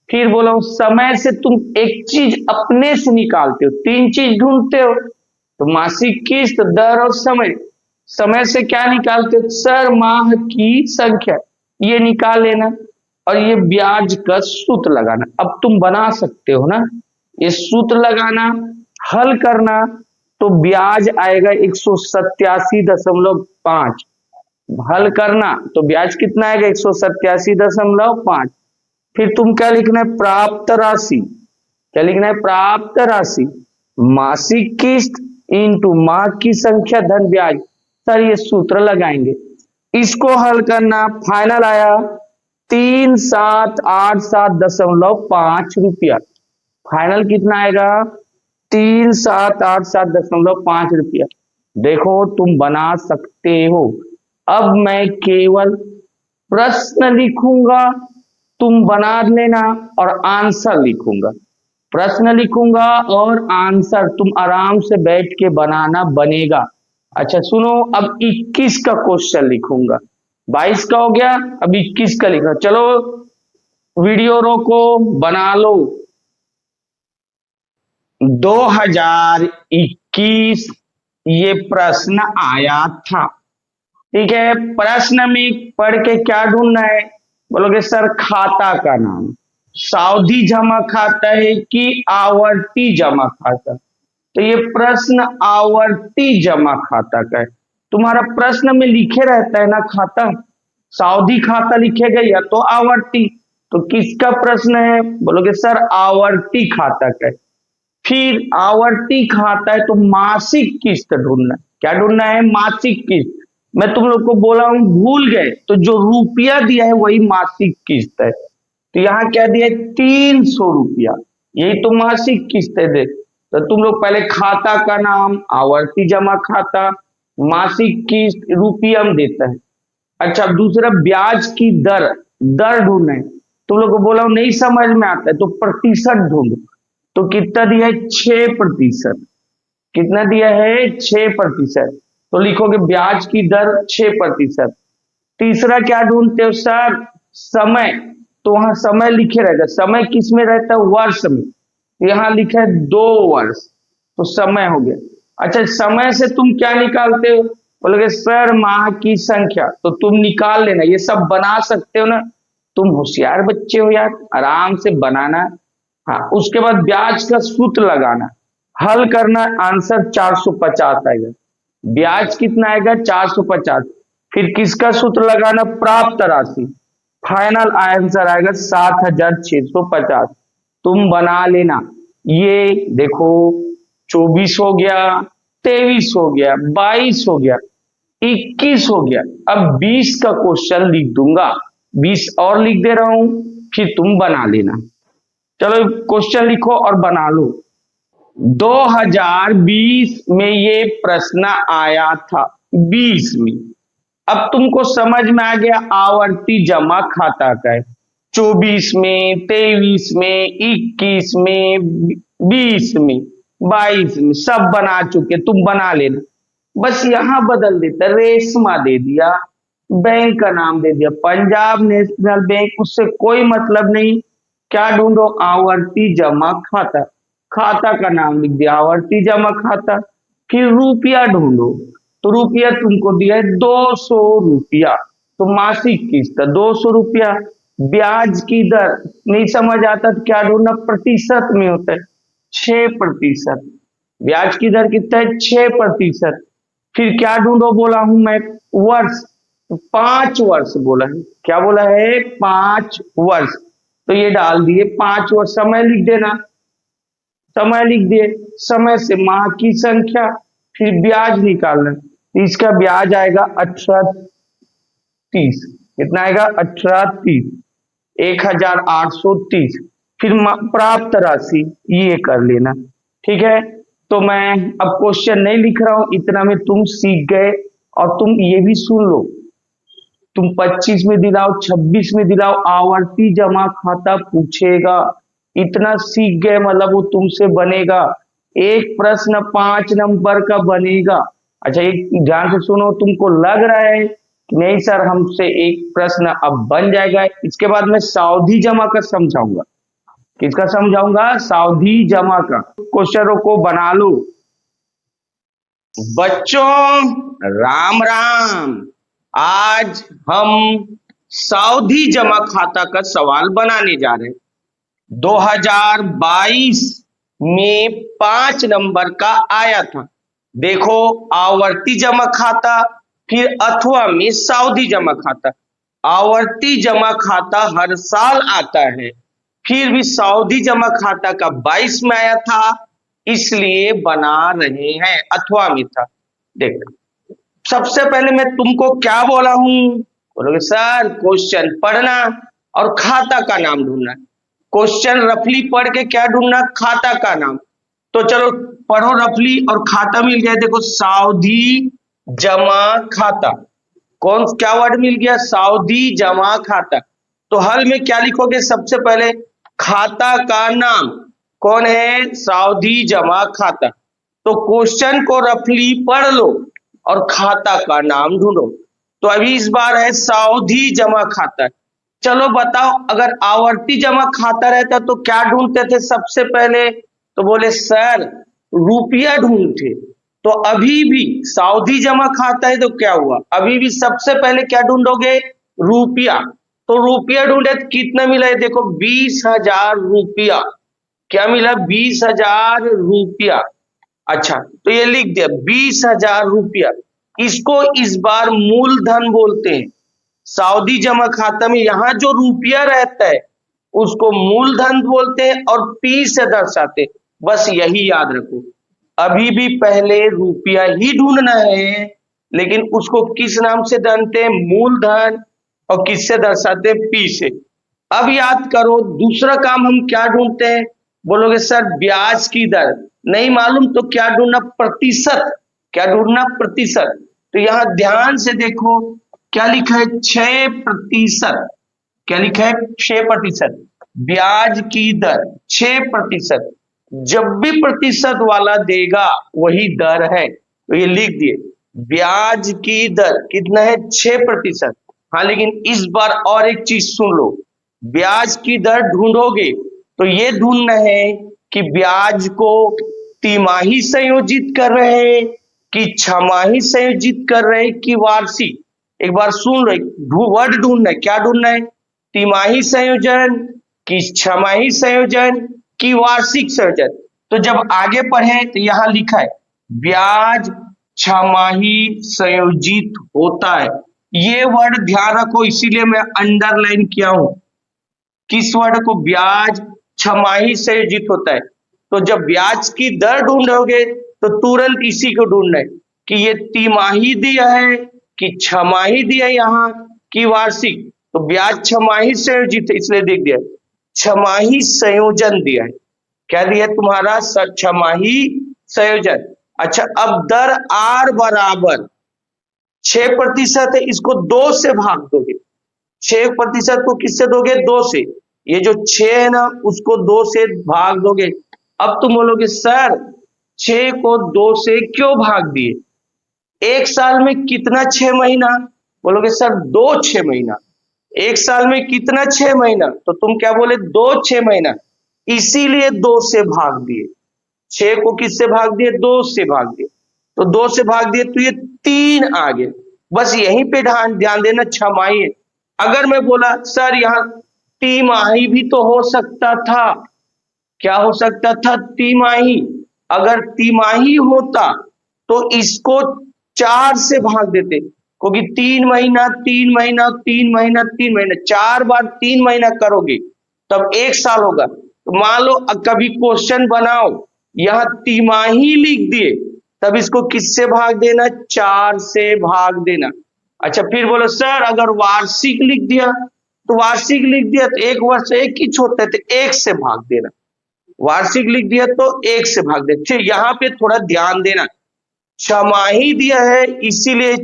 फिर बोला समय से तुम एक चीज अपने से निकालते हो, 3 चीज ढूंढते हो, तो मासिक किस्त, दर और समय। समय से क्या निकालते हो सर, माह की संख्या, ये निकाल लेना, और ये ब्याज का सूत्र लगाना। अब तुम बना सकते हो ना, ये सूत्र लगाना, हल करना, तो ब्याज आएगा 187.5, हल करना तो ब्याज कितना आएगा 187.5। फिर तुम क्या लिखना है, प्राप्त राशि, क्या लिखना है प्राप्त राशि, मासिक किस्त इंटू माह की संख्या धन ब्याज। सर ये सूत्र लगाएंगे, इसको हल करना, फाइनल आया 3787.5 रुपया, फाइनल कितना आएगा 3787.5 रुपया। देखो तुम बना सकते हो। अब मैं केवल प्रश्न लिखूंगा, तुम बना लेना, और आंसर लिखूंगा, प्रश्न लिखूंगा और आंसर तुम आराम से बैठ के बनाना बनेगा। अच्छा सुनो, अब 21 का क्वेश्चन लिखूंगा, 22 का हो गया, अब 21 का लिखा, चलो वीडियो रोको बना लो। 2021 ये प्रश्न आया था, ठीक है। प्रश्न में पढ़ के क्या ढूंढना है, बोलोगे सर खाता का नाम, सावधि जमा खाता है कि आवर्ती जमा खाता, तो ये प्रश्न आवर्ती जमा खाता का है। तुम्हारा प्रश्न में लिखे रहता है ना खाता, सावधि खाता लिखेगा या तो आवर्ती, तो किसका प्रश्न है? बोलोगे सर आवर्ती खाता का है। फिर आवर्ती खाता है तो मासिक किस्त ढूंढना। क्या ढूंढना है? मासिक किस्त। मैं तुम लोग को बोला हूं, भूल गए तो जो रुपया दिया है वही मासिक किस्त है। तो यहाँ क्या दिया है? 300 रुपया, यही तो मासिक किस्त है। तो तुम लोग पहले खाता का नाम, आवर्ती जमा खाता, मासिक किस्त, रुपया में देता है। अच्छा, दूसरा ब्याज की दर, दर ढूंढना है। तुम लोग को बोला हूं नहीं समझ में आता है तो प्रतिशत ढूंढो। तो कितना दिया है? 6%। कितना दिया है? 6%। तो लिखोगे ब्याज की दर 6%। तीसरा क्या ढूंढते हो सर? समय। तो वहां समय लिखे रहेगा। समय किस में रहता है? वर्ष में। यहां लिखा है 2 वर्ष, तो समय हो गया। अच्छा, समय से तुम क्या निकालते हो? बोलोगे सर माह की संख्या। तो तुम निकाल लेना, ये सब बना सकते हो ना, तुम होशियार बच्चे हो यार, आराम से बनाना। हाँ, उसके बाद ब्याज का सूत्र लगाना, हल करना, आंसर 450 आएगा। ब्याज कितना आएगा? 450। फिर किसका सूत्र लगाना? प्राप्त राशि। फाइनल आंसर आएगा 7650। तुम बना लेना। ये देखो 24 हो गया, 23 हो गया, 22 हो गया, 21 हो गया। अब 20 का क्वेश्चन लिख दूंगा, 20 और लिख दे रहा हूं, फिर तुम बना लेना। चलो क्वेश्चन लिखो और बना लो। 2020 में ये प्रश्न आया था, 20 में। अब तुमको समझ में आ गया आवर्ती जमा खाता का है। 24 में, 23 में, 21 में, 20 में, 22 में सब बना चुके, तुम बना लेना। बस यहां बदल देता, रेशमा दे दिया, बैंक का नाम दे दिया पंजाब नेशनल बैंक, उससे कोई मतलब नहीं। क्या ढूंढो? आवर्ती जमा खाता। खाता का नाम लिख दिया आवर्ती जमा खाता। फिर रुपया ढूंढो, तो रुपया तुमको दिया है 200 रुपया, तो मासिक किस्त 200 रुपया। ब्याज की दर नहीं समझ आता तो क्या ढूंढना? प्रतिशत में होता है 6%। ब्याज की दर कितना है? 6%। फिर क्या ढूंढो बोला हूं मैं? वर्ष। 5 वर्ष बोला है। क्या बोला है? 5 वर्ष। तो ये डाल दिए 5 वर्ष। समय लिख देना, समय लिख दिए। समय से माह की संख्या, फिर ब्याज निकालना। इसका ब्याज आएगा 1830। कितना आएगा? 1830, 1830। फिर प्राप्त राशि ये कर लेना। ठीक है, तो मैं अब क्वेश्चन नहीं लिख रहा हूं, इतना में तुम सीख गए। और तुम ये भी सुन लो, तुम 25 में दिलाओ, 26 में दिलाओ, आवर्ती जमा खाता पूछेगा। इतना सीख गए मतलब वो तुमसे बनेगा। एक प्रश्न 5 नंबर का बनेगा। अच्छा, एक ध्यान से सुनो, तुमको लग रहा है कि नहीं सर हमसे एक प्रश्न अब बन जाएगा, इसके बाद मैं सावधि जमा का समझाऊंगा। किसका समझाऊंगा? सावधि जमा का। क्वेश्चनों को बना लो बच्चों। राम राम। आज हम सावधि जमा खाता का सवाल बनाने जा रहे हैं। 2022 में 5 नंबर का आया था। देखो, आवर्ती जमा खाता, फिर अथवा में सावधि जमा खाता। आवर्ती जमा खाता हर साल आता है, फिर भी सावधि जमा खाता का 22 में आया था, इसलिए बना रहे हैं। अथवा में था। देख, सबसे पहले मैं तुमको क्या बोला हूं? बोलोगे सर क्वेश्चन पढ़ना और खाता का नाम ढूंढना। क्वेश्चन रफली पढ़ के क्या ढूंढना? खाता का नाम। तो चलो पढ़ो रफली और खाता मिल गया। देखो, सावधि जमा खाता। कौन क्या वर्ड मिल गया? सावधि जमा खाता। तो हल में क्या लिखोगे? सबसे पहले खाता का नाम कौन है? सावधि जमा खाता। तो क्वेश्चन को रफली पढ़ लो और खाता का नाम ढूंढो। तो अभी इस बार है सावधि जमा खाता। चलो बताओ, अगर आवर्ती जमा खाता रहता तो क्या ढूंढते थे सबसे पहले? तो बोले सर रुपया ढूंढते। तो अभी भी सावधि जमा खाता है तो क्या हुआ? अभी भी सबसे पहले क्या ढूंढोगे? रुपया। तो रुपया ढूंढे तो कितना मिला है? देखो 20,000 रुपया। क्या मिला? 20,000 रुपया। अच्छा, तो ये लिख दिया 20,000 रुपया। इसको इस बार मूलधन बोलते हैं। सावधि जमा खाता में यहाँ जो रुपया रहता है उसको मूलधन बोलते हैं और पी से दर्शाते हैं। बस यही याद रखो। अभी भी पहले रुपया ही ढूंढना है, लेकिन उसको किस नाम से जानते हैं? मूलधन। और किससे दर्शाते हैं? पी से। अब याद करो दूसरा काम हम क्या ढूंढते हैं? बोलोगे सर ब्याज की दर नहीं मालूम तो क्या ढूंढना? प्रतिशत। क्या ढूंढना? प्रतिशत। तो यहां ध्यान से देखो क्या लिखा है? 6%। क्या लिखा है? 6%। ब्याज की दर 6%। जब भी प्रतिशत वाला देगा वही दर है, तो ये लिख दिए ब्याज की दर कितना है? 6%। हाँ, लेकिन इस बार और एक चीज सुन लो। ब्याज की दर ढूंढोगे तो ये ढूंढना है कि ब्याज को तिमाही संयोजित कर रहे हैं कि छमाही संयोजित कर रहे हैं कि वार्षिक। एक बार सुन लो, वर्ड ढूंढना है। क्या ढूंढना है? तिमाही संयोजन कि छमाही संयोजन कि वार्षिक संयोजन। तो जब आगे पढ़े तो यहां लिखा है ब्याज छमाही संयोजित होता है। ये वर्ड ध्यान रखो, इसीलिए मैं अंडरलाइन किया हूं। किस वर्ड को? ब्याज छमाही संयोजित होता है। तो जब ब्याज की दर ढूंढोगे तो तुरंत इसी को ढूंढना है कि ये तिमाही दिया है कि छमाही दिया है यहाँ की वार्षिक। तो ब्याज छमाही संयोजित है इसलिए देख दिया छमाही संयोजन दिया है। क्या दिया है तुम्हारा? छमाही संयोजन। अच्छा, अब दर आर बराबर 6% है, इसको 2 से भाग दोगे। 6% को किससे दोगे? 2 से। ये जो 6 है ना उसको 2 से भाग दोगे। अब तुम बोलोगे सर 6 को 2 से क्यों भाग दिए? एक साल में कितना 6 महीना? बोलोगे सर 2 6 महीना। एक साल में कितना 6 महीना? तो तुम क्या बोले? 2 6 महीना। इसीलिए 2 से भाग दिए। 6 को किससे भाग दिए? 2 से भाग दिए। तो 2 से भाग दिए तो ये 3 आ गए। बस यहीं पे ध्यान देना, छमाही है। अगर मैं बोला सर यहाँ तिमाही भी तो हो सकता था। क्या हो सकता था? तिमाही। अगर तिमाही होता तो इसको 4 से भाग देते, क्योंकि 3 महीना 3 महीना 3 महीना 3 महीना 4 बार 3 महीना करोगे तब 1 साल होगा। तो मान लो कभी क्वेश्चन बनाओ यहां तिमाही लिख दिए तब इसको किससे भाग देना? 4 से भाग देना। अच्छा, फिर बोलो सर अगर वार्षिक लिख दिया तो वार्षिक लिख दिया तो 1 वर्ष एक ही छोड़ते थे, 1 से भाग देना। वार्षिक लिख दिया तो 1 से भाग दे। फिर यहाँ पे थोड़ा ध्यान देना, छमाही दिया है इसीलिए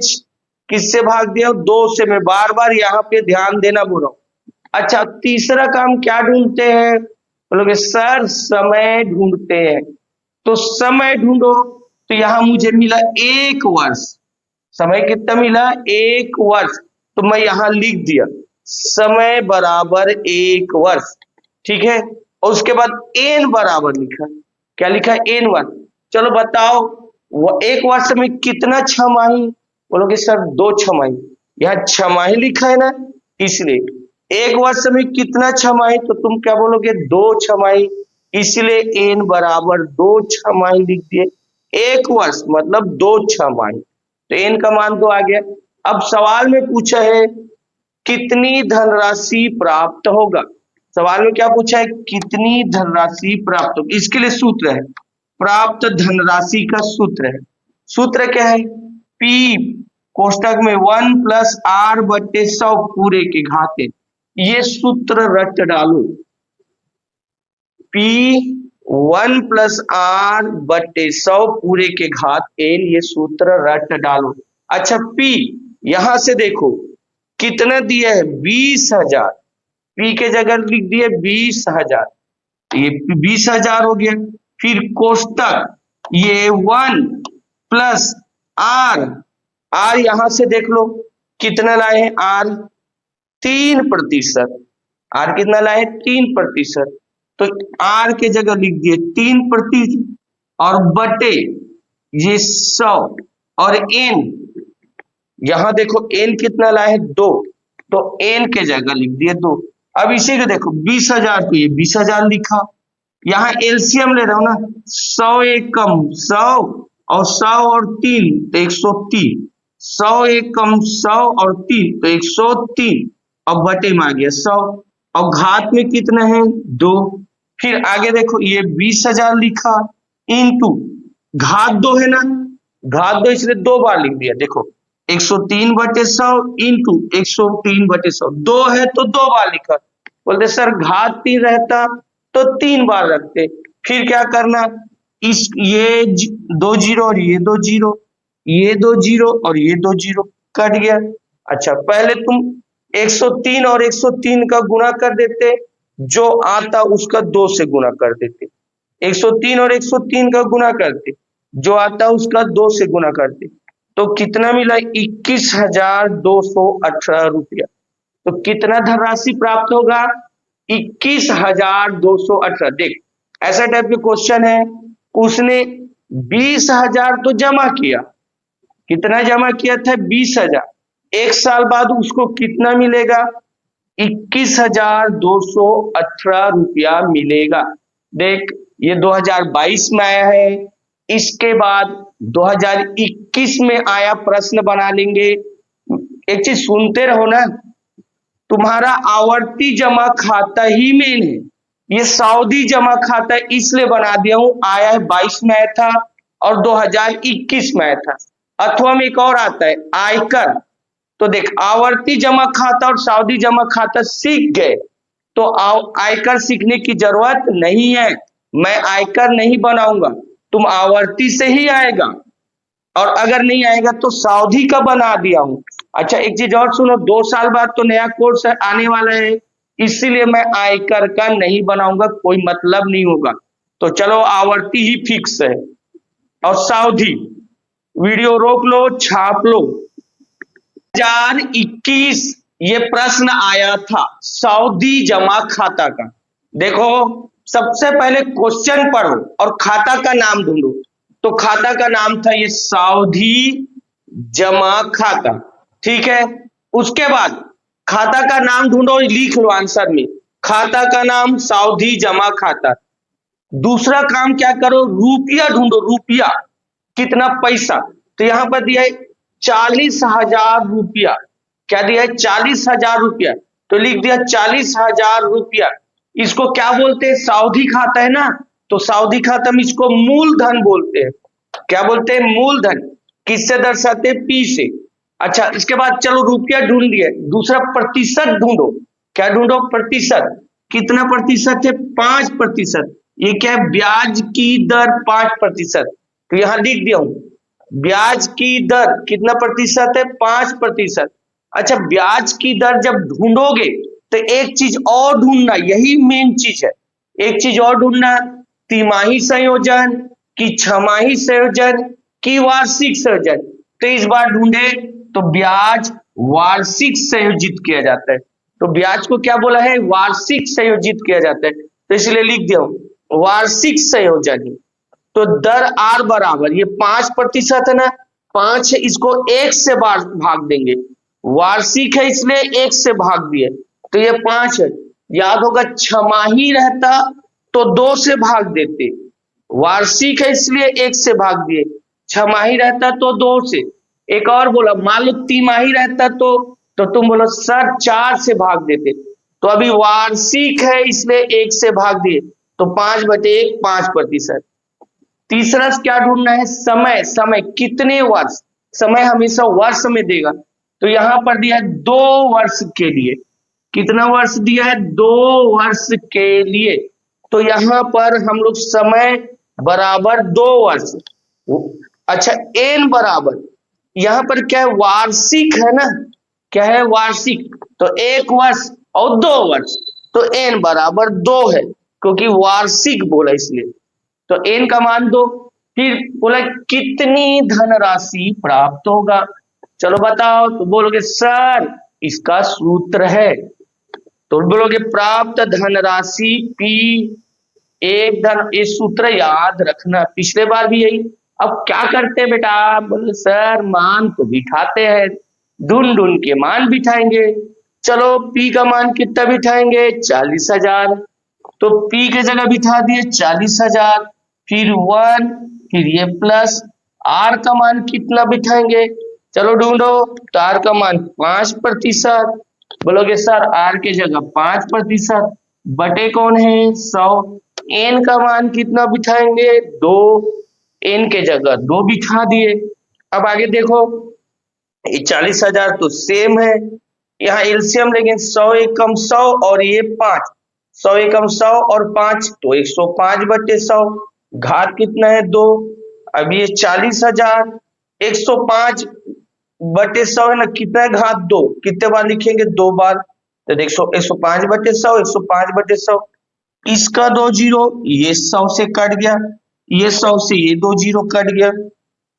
किससे भाग दिया? 2 से। मैं बार बार यहाँ पे ध्यान देना बोल रहा हूं। अच्छा, तीसरा काम क्या ढूंढते हैं? बोलोगे सर समय ढूंढते हैं। तो समय ढूंढो तो यहां मुझे मिला 1 वर्ष। समय कितना मिला? 1 वर्ष। तो मैं यहां लिख दिया समय बराबर 1 वर्ष। ठीक है, और उसके बाद एन बराबर लिखा। क्या लिखा? एन वर्ष। चलो बताओ वो 1 वर्ष में कितना छमाही? बोलोगे सर 2 छमाही। यहाँ छमाही लिखा है ना इसलिए। 1 वर्ष में कितना छमाही? तो तुम क्या बोलोगे? 2 छमाही। इसलिए एन बराबर 2 छमाही लिख दिए। 1 वर्ष मतलब 2 छमाही। तो एन का मान 2 आ गया। अब सवाल में पूछा है कितनी धनराशि प्राप्त होगा। सवाल में क्या पूछा है? कितनी धनराशि प्राप्त होगी। इसके लिए सूत्र है, प्राप्त धनराशि का सूत्र है। सूत्र क्या है? पी कोष्टक में 1 प्लस आर बटे 100 पूरे के घात n। ये सूत्र रट डालो। P 1 प्लस आर बटे 100 पूरे के घात n, ये सूत्र रट डालो। अच्छा, P यहां से देखो कितना दिया है? 20,000। P के जगह लिख दिए 20,000। ये 20,000 हो गया। फिर कोष्टक ये 1 प्लस आर। आर यहां से देख लो कितना लाए हैं? आर 3%। आर कितना लाए? 3%। तो आर के जगह लिख दिए 3% और बटे ये 100 और एन यहां देखो एन कितना लाए? 2। तो एन के जगह लिख दिए 2। अब इसी को देखो 20,000 को ये 20,000 लिखा, यहाँ एलसीएम ले रहा हूं ना, 100 एक कम 100 और 100 और 3 तो 103, 100 एक कम 100 और 3 तो 103, अब बटे में आ गया 100 और घात में कितना है 2। फिर आगे देखो ये 20,000 लिखा इंटू घात 2 है ना, घात 2 इसलिए 2 बार लिख दिया। देखो 103/100 इंटू 103/100, 2 है तो 2 बार लिखा। बोलते सर घात 3 रहता तो 3 बार रखते। फिर क्या करना, इस ये 2 जीरो और ये 2 जीरो, ये 2 जीरो और ये 2 जीरो कट गया। अच्छा पहले तुम 103 और 103 का गुणा कर देते, जो आता उसका 2 से गुणा कर देते। 103 और 103 का गुणा करते, जो आता उसका 2 से गुणा करते, तो कितना मिला 21,218 रुपया। तो कितना धनराशि प्राप्त होगा 21,218। देख ऐसा टाइप के क्वेश्चन है, उसने 20,000 तो जमा किया, कितना जमा किया था 20,000, एक साल बाद उसको कितना मिलेगा 21,218 रुपया मिलेगा। देख ये 2022 में आया है, इसके बाद 2021 में आया, प्रश्न बना लेंगे। एक चीज सुनते रहो ना, तुम्हारा आवर्ती जमा खाता ही मेन है। ये सऊदी जमा खाता इसलिए बना दिया हूं, आया है 22 में आया था और 2021 में आया था। अथवा में एक और आता है आयकर। तो देख आवर्ती जमा खाता और सऊदी जमा खाता सीख गए तो आयकर सीखने की जरूरत नहीं है। मैं आयकर नहीं बनाऊंगा, तुम आवर्ती से ही आएगा, और अगर नहीं आएगा तो सऊदी का बना दिया हूं। अच्छा एक चीज और सुनो, 2 साल बाद तो नया कोर्स आने वाला है, इसीलिए मैं आयकर का नहीं बनाऊंगा, कोई मतलब नहीं होगा। तो चलो आवर्ती ही फिक्स है और सऊदी। वीडियो रोक लो, छाप लो। 2021 ये प्रश्न आया था सऊदी जमा खाता का। देखो सबसे पहले क्वेश्चन पढ़ो और खाता का नाम ढूंढो। तो खाता का नाम था ये सऊदी जमा खाता, ठीक है। उसके बाद खाता का नाम ढूंढो, लिख लो आंसर में, खाता का नाम सऊदी जमा खाता। दूसरा काम क्या करो, रुपया ढूंढो, रुपया कितना पैसा। तो यहां पर दिया है 40,000 रुपया। क्या दिया है 40,000 रुपया, तो लिख दिया 40,000 रुपया। इसको क्या बोलते हैं, सऊदी खाता है ना, तो सऊदी खाता में इसको मूलधन बोलते हैं। क्या बोलते हैं, मूलधन। किससे दर्शाते हैं, पी से। अच्छा इसके बाद चलो रुपया ढूंढ लिया, दूसरा प्रतिशत ढूंढो। क्या ढूंढो, प्रतिशत। कितना प्रतिशत है, 5%। ये क्या है, ब्याज की दर 5%। तो यहां लिख दिया हूं ब्याज की दर कितना प्रतिशत है, 5%। अच्छा ब्याज की दर जब ढूंढोगे तो एक चीज और ढूंढना, यही मेन चीज है, एक चीज और ढूंढना, तिमाही संयोजन की छमाही संयोजन की वार्षिक संयोजन। तो इस बार ढूंढे तो ब्याज वार्षिक संयोजित किया जाता है। तो ब्याज को क्या बोला है, वार्षिक संयोजित किया जाता है, तो इसलिए लिख दिया वार्षिक संयोजन। तो दर आर बराबर, ये 5% है ना, 5 है, इसको 1 से भाग देंगे, वार्षिक है इसलिए 1 से भाग दिए, तो ये 5 है। याद होगा छमाही रहता तो 2 से भाग देते, वार्षिक है इसलिए 1 से भाग दिए, छमाही रहता तो 2 से। एक और बोला, मान लो तिमाही रहता तो तुम बोलो सर 4 से भाग देते, तो अभी वार्षिक है इसलिए 1 से भाग दिए, तो 5/1 5%। तीसरा क्या ढूंढना है, समय। समय कितने वर्ष, समय हमेशा वर्ष में देगा, तो यहां पर दिया है 2 वर्ष के लिए। कितना वर्ष दिया है, 2 वर्ष के लिए। तो यहां पर हम लोग समय बराबर 2 वर्ष। अच्छा एन बराबर, यहां पर क्या है, वार्षिक है ना, क्या है, वार्षिक। तो 1 वर्ष और 2 वर्ष, तो एन बराबर 2 है, क्योंकि वार्षिक बोला इसलिए। तो एन का मान 2। फिर बोला कितनी धनराशि प्राप्त होगा, चलो बताओ। तो बोलोगे सर इसका सूत्र है, तो बोलोगे प्राप्त धनराशि पी एक धन, ये सूत्र याद रखना, पिछले बार भी यही। अब क्या करते हैं बेटा, बोले सर मान तो बिठाते हैं, ढूंढ ढूंढ के मान बिठाएंगे। चलो पी का मान कितना बिठाएंगे, 40,000। तो P के जगह बिठा दिए 40,000, फिर 1, फिर ये प्लस R का मान कितना बिठाएंगे, चलो ढूंढो। तो R का मान 5%, बोलोगे सर R के जगह 5% बटे कौन है 100, N का मान कितना बिठाएंगे 2, N के जगह 2 बिठा दिए। अब आगे देखो, ये 40,000 तो सेम है, यहाँ एलसीएम लेंगे 100 एकम 100 और ये 5, 100 एकम 100 और 5 तो 105 बटे 100, घात कितना है 2। अब ये 40,000 105 बटे 100 है ना, कितना है घात 2, कितने बार लिखेंगे 2 बार, तो देखो 105 बटे 100, 105 बटे 100, इसका 2 जीरो, ये 100 से कट गया, ये 100 से ये 2 जीरो कट गया।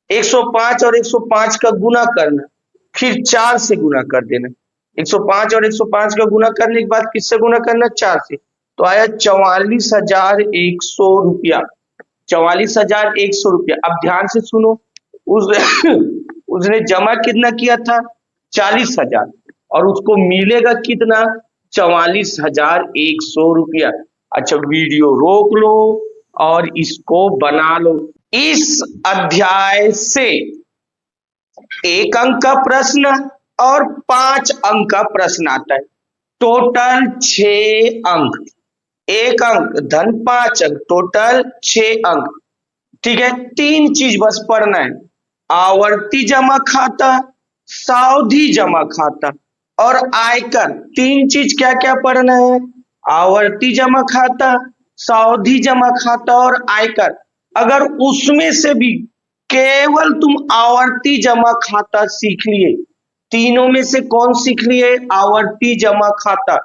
105 और 105 का गुना करना, फिर 4 से गुना कर देना। 105 और 105 का गुना करने के बाद किससे गुना करना, 4 से, तो आया 44,100 रुपया, 44,100 रुपया। अब ध्यान से सुनो, उसने जमा कितना किया था 40,000 और उसको मिलेगा कितना 44,100 रुपया। अच्छा वीडियो रोक लो और इसको बना लो। इस अध्याय से 1 अंक का प्रश्न और 5 अंक का प्रश्न आता है, टोटल 6 अंक, 1 अंक धन 5 अंक, टोटल 6 अंक। ठीक है, 3 चीज बस पढ़ना है, आवर्ती जमा खाता, सावधि जमा खाता और आयकर। 3 चीज क्या क्या पढ़ना है, आवर्ती जमा खाता, सावधि जमा खाता और आयकर। अगर उसमें से भी केवल तुम आवर्ती जमा खाता सीख लिए, तीनों में से कौन सीख लिए, आवर्ती जमा खाता,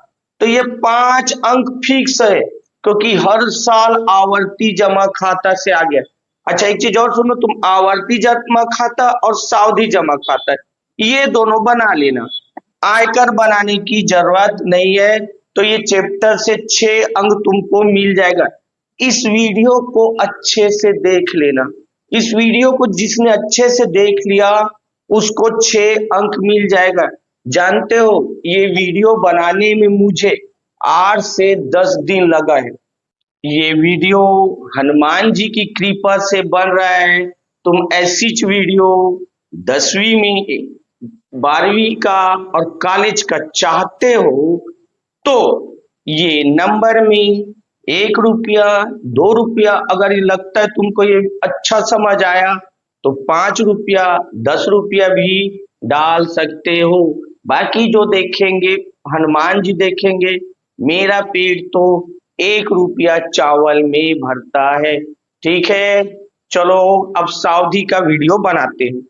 तो ये 5 अंक फिक्स है, क्योंकि हर साल आवर्ती जमा खाता से आ गया। अच्छा एक चीज और सुनो, तुम आवर्ती जमा खाता और सावधि जमा खाता ये दोनों बना लेना, आयकर बनाने की जरूरत नहीं है। तो ये चैप्टर से 6 अंक तुमको मिल जाएगा। इस वीडियो को अच्छे से देख लेना, इस वीडियो को जिसने अच्छे से देख लिया उसको 6 अंक मिल जाएगा। जानते हो ये वीडियो बनाने में मुझे 8 से 10 दिन लगा है। ये वीडियो हनुमान जी की कृपा से बन रहा है। तुम ऐसी वीडियो 10वीं में 12वीं का और कॉलेज का चाहते हो तो ये नंबर में 1 रुपया 2 रुपया, अगर ये लगता है तुमको ये अच्छा समझ आया तो 5 रुपया 10 रुपया भी डाल सकते हो। बाकी जो देखेंगे हनुमान जी देखेंगे, मेरा पेट तो 1 रुपया चावल में भरता है। ठीक है, चलो अब सावधि का वीडियो बनाते हैं।